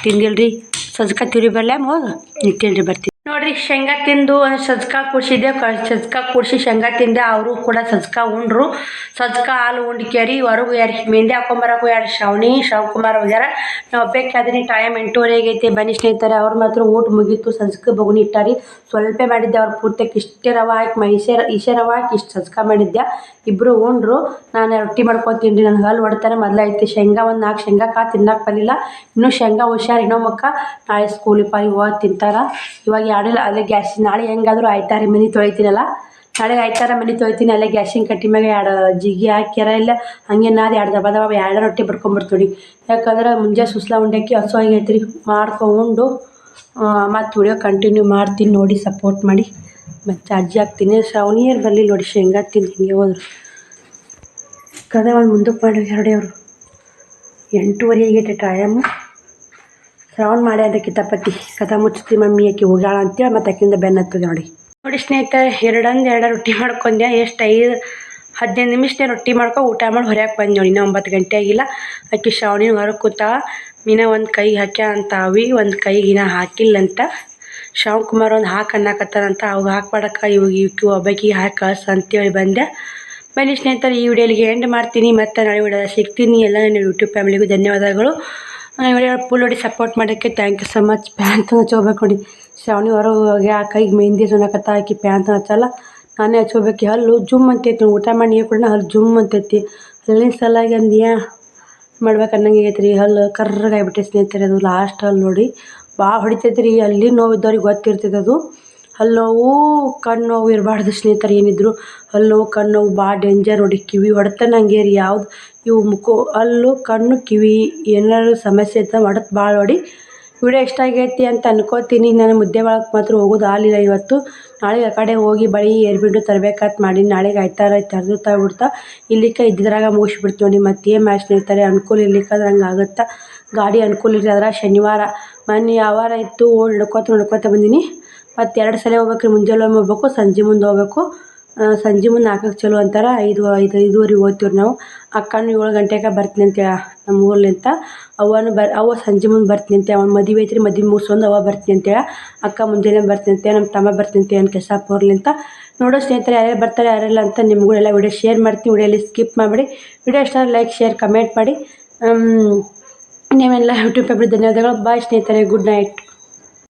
ತಿಂದಿಲ್ರಿ ಸಜ್ಕ ತಿರಿ ಬರಲ್ಲ ಹೋಗಿ ನಿಂತೀನಿ ಬರ್ತೀವಿ ನೋಡಿರಿ. ಶೇಂಗಾ ತಿಂದು ಸಜ್ಕ ಕೂಡಿಸಿದ್ದೆ. ಸಜ್ಕ ಕೂಡಿಸಿ ಶೇಂಗಾ ತಿಂದೆ. ಅವರು ಕೂಡ ಸಜ್ಕ ಉಂಡ್ರು. ಸಜ್ಕ ಹಾಲು ಉಂಡ್ಕೇರಿ ಹೊರಗೆ ಯಾರು ಮೆಹಂದಿ ಹಾಕೊಂಬರಕ್ಕೆ ಯಾರು ಶ್ರವಣಕುಮಾರ್ ಹೋಗ್ಯಾರ. ನಾವು ಒಬ್ಬಾಕಿದ್ದೀನಿ. ಟೈಮ್ 8:30 ಆಗೈತೆ. ಬನ್ನಿ ಸ್ನೇಹಿತರೆ, ಅವ್ರು ಮಾತ್ರ ಊಟ ಮುಗೀತು. ಸಜ್ಕ ಬಗುನಿ ಇಟ್ಟಾರಿ. ಸ್ವಲ್ಪ ಮಾಡಿದ್ದೆ. ಅವ್ರು ಪೂರ್ತಿಯಾಗಿ ಇಷ್ಟೇ ರವೆ ಹಾಕಿ ಇಸೆ ರವೆ ಹಾಕಿ ಇಷ್ಟು ಸಜ್ಕ ಮಾಡಿದ್ದೆ. ಇಬ್ಬರು ಉಂಡ್ರು. ನಾನು ರೊಟ್ಟಿ ಮಾಡ್ಕೊತೀನಿ ರೀ. ನನಗೆ ಹಲ್ಲು ಹೊಡ್ತಾರೆ ಮೊದಲೈತಿ. ಶೇಂಗಾ ಒಂದು 4 ಶೇಂಗಾ ಕಾ ತಿನ್ನಕ್ಕೆ ಬರಲಿಲ್ಲ. ಇನ್ನೂ ಶೇಂಗಾ ಹುಷಾರು. ಇನ್ನೊಮ್ಮಕ್ಕ ನಾಳೆ ಸ್ಕೂಲಿಗೆ ಹೋಗಿ ತಿಂತಾರೆ. ಇವಾಗ ಯಾರಿಲ್ಲ ಅಲ್ಲೇ ಗ್ಯಾಸ್. ನಾಳೆ ಹೆಂಗಾದರೂ ಆಯ್ತಾರೆ ಮನೆ ತೊಳಿತೀನಲ್ಲ, ನಾಳೆ ಆಯ್ತಾರ ಮನೆ ತೊಳಿತೀನಿ. ಅಲ್ಲೇ ಗ್ಯಾಸಿನ ಕಟ್ಟಿ ಮ್ಯಾಗ 2 ಜಿಗಿ ಹಾಕ್ಯಾರ. ಇಲ್ಲ ಹಂಗೆ ನಾದು 2 ದಬ 2 ರೊಟ್ಟಿ ಬಡ್ಕೊಂಬಿಡ್ತೀವಿ. ಯಾಕಂದ್ರೆ ಮುಂಜಾನೆ ಸುಸ್ಲಾ ಉಂಡಾಕಿ ಹಸು ಆಗೈತ್ರಿ. ಮಾಡ್ಕೊಂಡು ಮತ್ತು ವಿಡಿಯೋ ಕಂಟಿನ್ಯೂ ಮಾಡ್ತೀನಿ ನೋಡಿ. ಸಪೋರ್ಟ್ ಮಾಡಿ. ಮತ್ತು ಚಾರ್ಜಿ ಹಾಕ್ತೀನಿ. ಶ್ರಾವಣಿಯರು ಬರಲಿ ನೋಡಿ. ಶೇಂಗಾ ತಿಂದು ಹಿಂಗೆ ಹೋದ್ರು. ಕದ ಒಂದು ಮುಂದಕ್ಕೆ ಮಾಡಿ ಎರಡೇ ಅವರು 8:30 ಆಗೈತೆ ಟೈಮು. ಶ್ರಾವಣ ಮಾಡಿ ಅಂತ ಕಿತಾಪತಿ ಕದ ಮುಚ್ಚತಿ ಮಮ್ಮಿ ಆಕಿ ಹೋಗ್ಯಾಳ ಅಂತೇಳಿ ಮತ್ತು ಆಕಿಂದ ಬೆನ್ನ ಹತ್ತದ ನೋಡಿ ಸ್ನೇಹಿತರೆ. ಎರಡು ರೊಟ್ಟಿ ಮಾಡ್ಕೊಂಡೆ. ಎಷ್ಟು 15 ನಿಮಿಷನೇ ರೊಟ್ಟಿ ಮಾಡ್ಕೊ ಊಟ ಮಾಡಿ ಹೊರ್ಯಾಕೆ ಬಂದು ನೋಡಿ. ಇನ್ನೂ 9 ಗಂಟೆ ಆಗಿಲ್ಲ. ಆಕಿ ಶ್ರಾವಣಿನ ಹೊರಗೆ ಕೂತಾಳ. ಮೀನ ಒಂದು ಕೈಗೆ ಹಾಕ್ಯಾ ಅಂತ ಒಂದು ಕೈಗೆ ಇನ್ನೂ ಹಾಕಿಲ್ಲಂತ. ಶ್ರಾವಣ್ ಕುಮಾರ್ ಒಂದು ಅನ್ನಕತ್ತಾರಂತ. ಅವಾಗ ಹಾಕ್ಬೇಡಕ್ಕ ಇವಕ್ಕೆ ಒಬ್ಬಾಕಿಗೆ ಹಾಕಿ ಕಳ್ಸ ಅಂತೇಳಿ ಬಂದೆ. ಬನ್ನಿ ಸ್ನೇಹಿತರೆ, ಈ ವಿಡಿಯೋಲಿಗೆ ಎಂಡ್ ಮಾಡ್ತೀನಿ. ಮತ್ತು ನಾಳೆ ವಿಡಿಯೋದ ಸಿಗ್ತೀನಿ. ಎಲ್ಲ ನನ್ನ ಯೂಟ್ಯೂಬ್ ಫ್ಯಾಮಿಲಿಗೂ ಧನ್ಯವಾದಗಳು. ವಿಡಿಯೋ ಫುಲ್ ನೋಡಿ ಸಪೋರ್ಟ್ ಮಾಡೋಕ್ಕೆ thank you so much. Pant ಹಚ್ಕೋಬೇಕು ನೋಡಿ. ಶ್ರಾವಣಿ ಹೊರಗೆ ಆ ಕೈಗೆ ಮೆಹಂದಿ ಹಚ್ಚೋಕತ್ತ ಆಕಿ ಪ್ಯಾಂಟ್ ಹಚ್ಚಲ್ಲ. ನಾನೇ ಹಚ್ಕೋಬೇಕು. ಹಲ್ಲು ಜುಮ್ ಅಂತೈತಿ. ಊಟ ಮಾಡಿ ನೀರು ಕೂಡ ಹಲ್ಲು ಜುಮ್ ಅಂತೈತಿ. ಹಲ್ಲಿನ ಸಲಾಗಿ ಅಂದ್ಯಾ ಮಾಡ್ಬೇಕು ಅನ್ನಂಗೆ ಆಗೈತೆ ರೀ. ಹಲ್ಲು ಕರ್ರಗಾಗ್ಬಿಟ್ಟೆ ಸ್ನೇಹಿತರೆ. ಅದು ಲಾಸ್ಟ್ ಹಲ್ಲು ನೋಡಿ ಭಾಳ ಹೊಡಿತೈತೆ ರೀ. ಅಲ್ಲಿ ನೋವಿದ್ದವ್ರಿಗೆ ಗೊತ್ತಿರ್ತೈತೆ ಅದು. ಹಲ್ಲು ನೋವು ಕಣ್ಣು ನೋವು ಇರಬಾರ್ದು ಸ್ನೇಹಿತರೆ. ಏನಿದ್ರು ಹಲ್ಲು ನೋವು ಕಣ್ಣು ನೋವು ಭಾಳ ಡೇಂಜರ್ ನೋಡಿ. ಕಿವಿ ಹೊಡೆತ ನಂಗೆ ರೀ. ಯಾವ್ದು ಇವು ಹಲ್ಲು ಕಣ್ಣು ಕಿವಿ ಏನಾದ್ರು ಸಮಸ್ಯೆ ಇತ್ತು ಹೊಡೆತ ಭಾಳ ನೋಡಿ. ವಿಡಿಯೋ ಇಷ್ಟ ಆಗೈತಿ ಅಂತ ಅನ್ಕೋತೀನಿ. ನಾನು ಮುದ್ದೆ ಒಳಗೆ ಮಾತ್ರ ಹೋಗೋದು ಆಗಲಿಲ್ಲ ಇವತ್ತು. ನಾಳೆಗೆ ಆ ಕಡೆ ಹೋಗಿ ಬಳಿ ಏರ್ಬಿಟ್ಟು ತರಬೇಕಂತ ಮಾಡಿ. ನಾಳೆಗೆ ಆಯ್ತಾರ ತರದು ತಗೊಬಿಡ್ತಾ ಇಲ್ಲಿಕ್ಕೆ ಇದ್ದಿದ್ರಾಗ ಮುಗಿಸ್ಬಿಡ್ತೀವಿ ನೋಡಿ. ಮತ್ತೇನು ಮ್ಯಾಚ್ ಸ್ನೇಹಿತರೆ. ಅನುಕೂಲ ಇರ್ಲಿಕ್ಕಂದ್ರೆ ಹಂಗೆ ಆಗುತ್ತೆ. ಗಾಡಿ ಅನುಕೂಲ ಇರಲಿ. ಅದ್ರ ಶನಿವಾರ ಮೊನ್ನೆ ಯಾವಾರ ಇತ್ತು ನಡ್ಕೋತ ಬಂದೀನಿ. ಮತ್ತು 2 ಸಲ ಹೋಗ್ಬೇಕು. ಮುಂಜಾನೆ ಒಮ್ಮೆ ಹೋಗ್ಬೇಕು, ಸಂಜೆ ಮುಂದೆ ಹೋಗ್ಬೇಕು. ಸಂಜೆ ಮುಂದೆ 4ಕ್ಕೆ ಚಲೋ ಅಂತಾರೆ. 5:30 ಹೋಗ್ತೀವಿ ನಾವು. ಅಕ್ಕನೂ 7 ಗಂಟೆಗೆ ಬರ್ತೀನಿ ಅಂತೇಳಿ ನಮ್ಮ ಊರ್ಲಿಂತ. ಅವ್ವ ಸಂಜೆ ಮುಂದೆ ಬರ್ತೀನಿ ಅಂತೆ. ಅವ್ನು ಮದುವೆ ಐತ್ರಿ, ಮದುವೆ ಮುಗಿಸ್ಕೊಂಡು ಅವ್ವ ಬರ್ತೀನಿ ಅಂತೇಳಿ. ಅಕ್ಕ ಮುಂಜಾನೆ ಬರ್ತೀನಿ ಅಂತೆ. ನಮ್ಮ ತಮ್ಮ ಬರ್ತೀನಿ ಅಂತ ಏನು ಕೆಸಾಪ್ ಊರ್ಲಿಂತ. ನೋಡೋ ಸ್ನೇಹಿತರೆ ಯಾರ್ಯಾರು ಬರ್ತಾರೆ ಯಾರೆಲ್ಲ ಅಂತ ನಿಮಗೂ ಎಲ್ಲ ವಿಡಿಯೋ ಶೇರ್ ಮಾಡ್ತೀನಿ. ವಿಡಿಯೋಲಿ ಸ್ಕಿಪ್ ಮಾಡಿಬಿಡಿ. ವಿಡಿಯೋ ಇಷ್ಟ ಲೈಕ್ ಶೇರ್ ಕಮೆಂಟ್ ಮಾಡಿ. ನೀವೆಲ್ಲ ಯೂಟ್ಯೂಬ್ ಫ್ಯಾಮಿಲಿ ಧನ್ಯವಾದಗಳು. ಬಾಯ್ ಸ್ನೇಹಿತರೆ. Good night.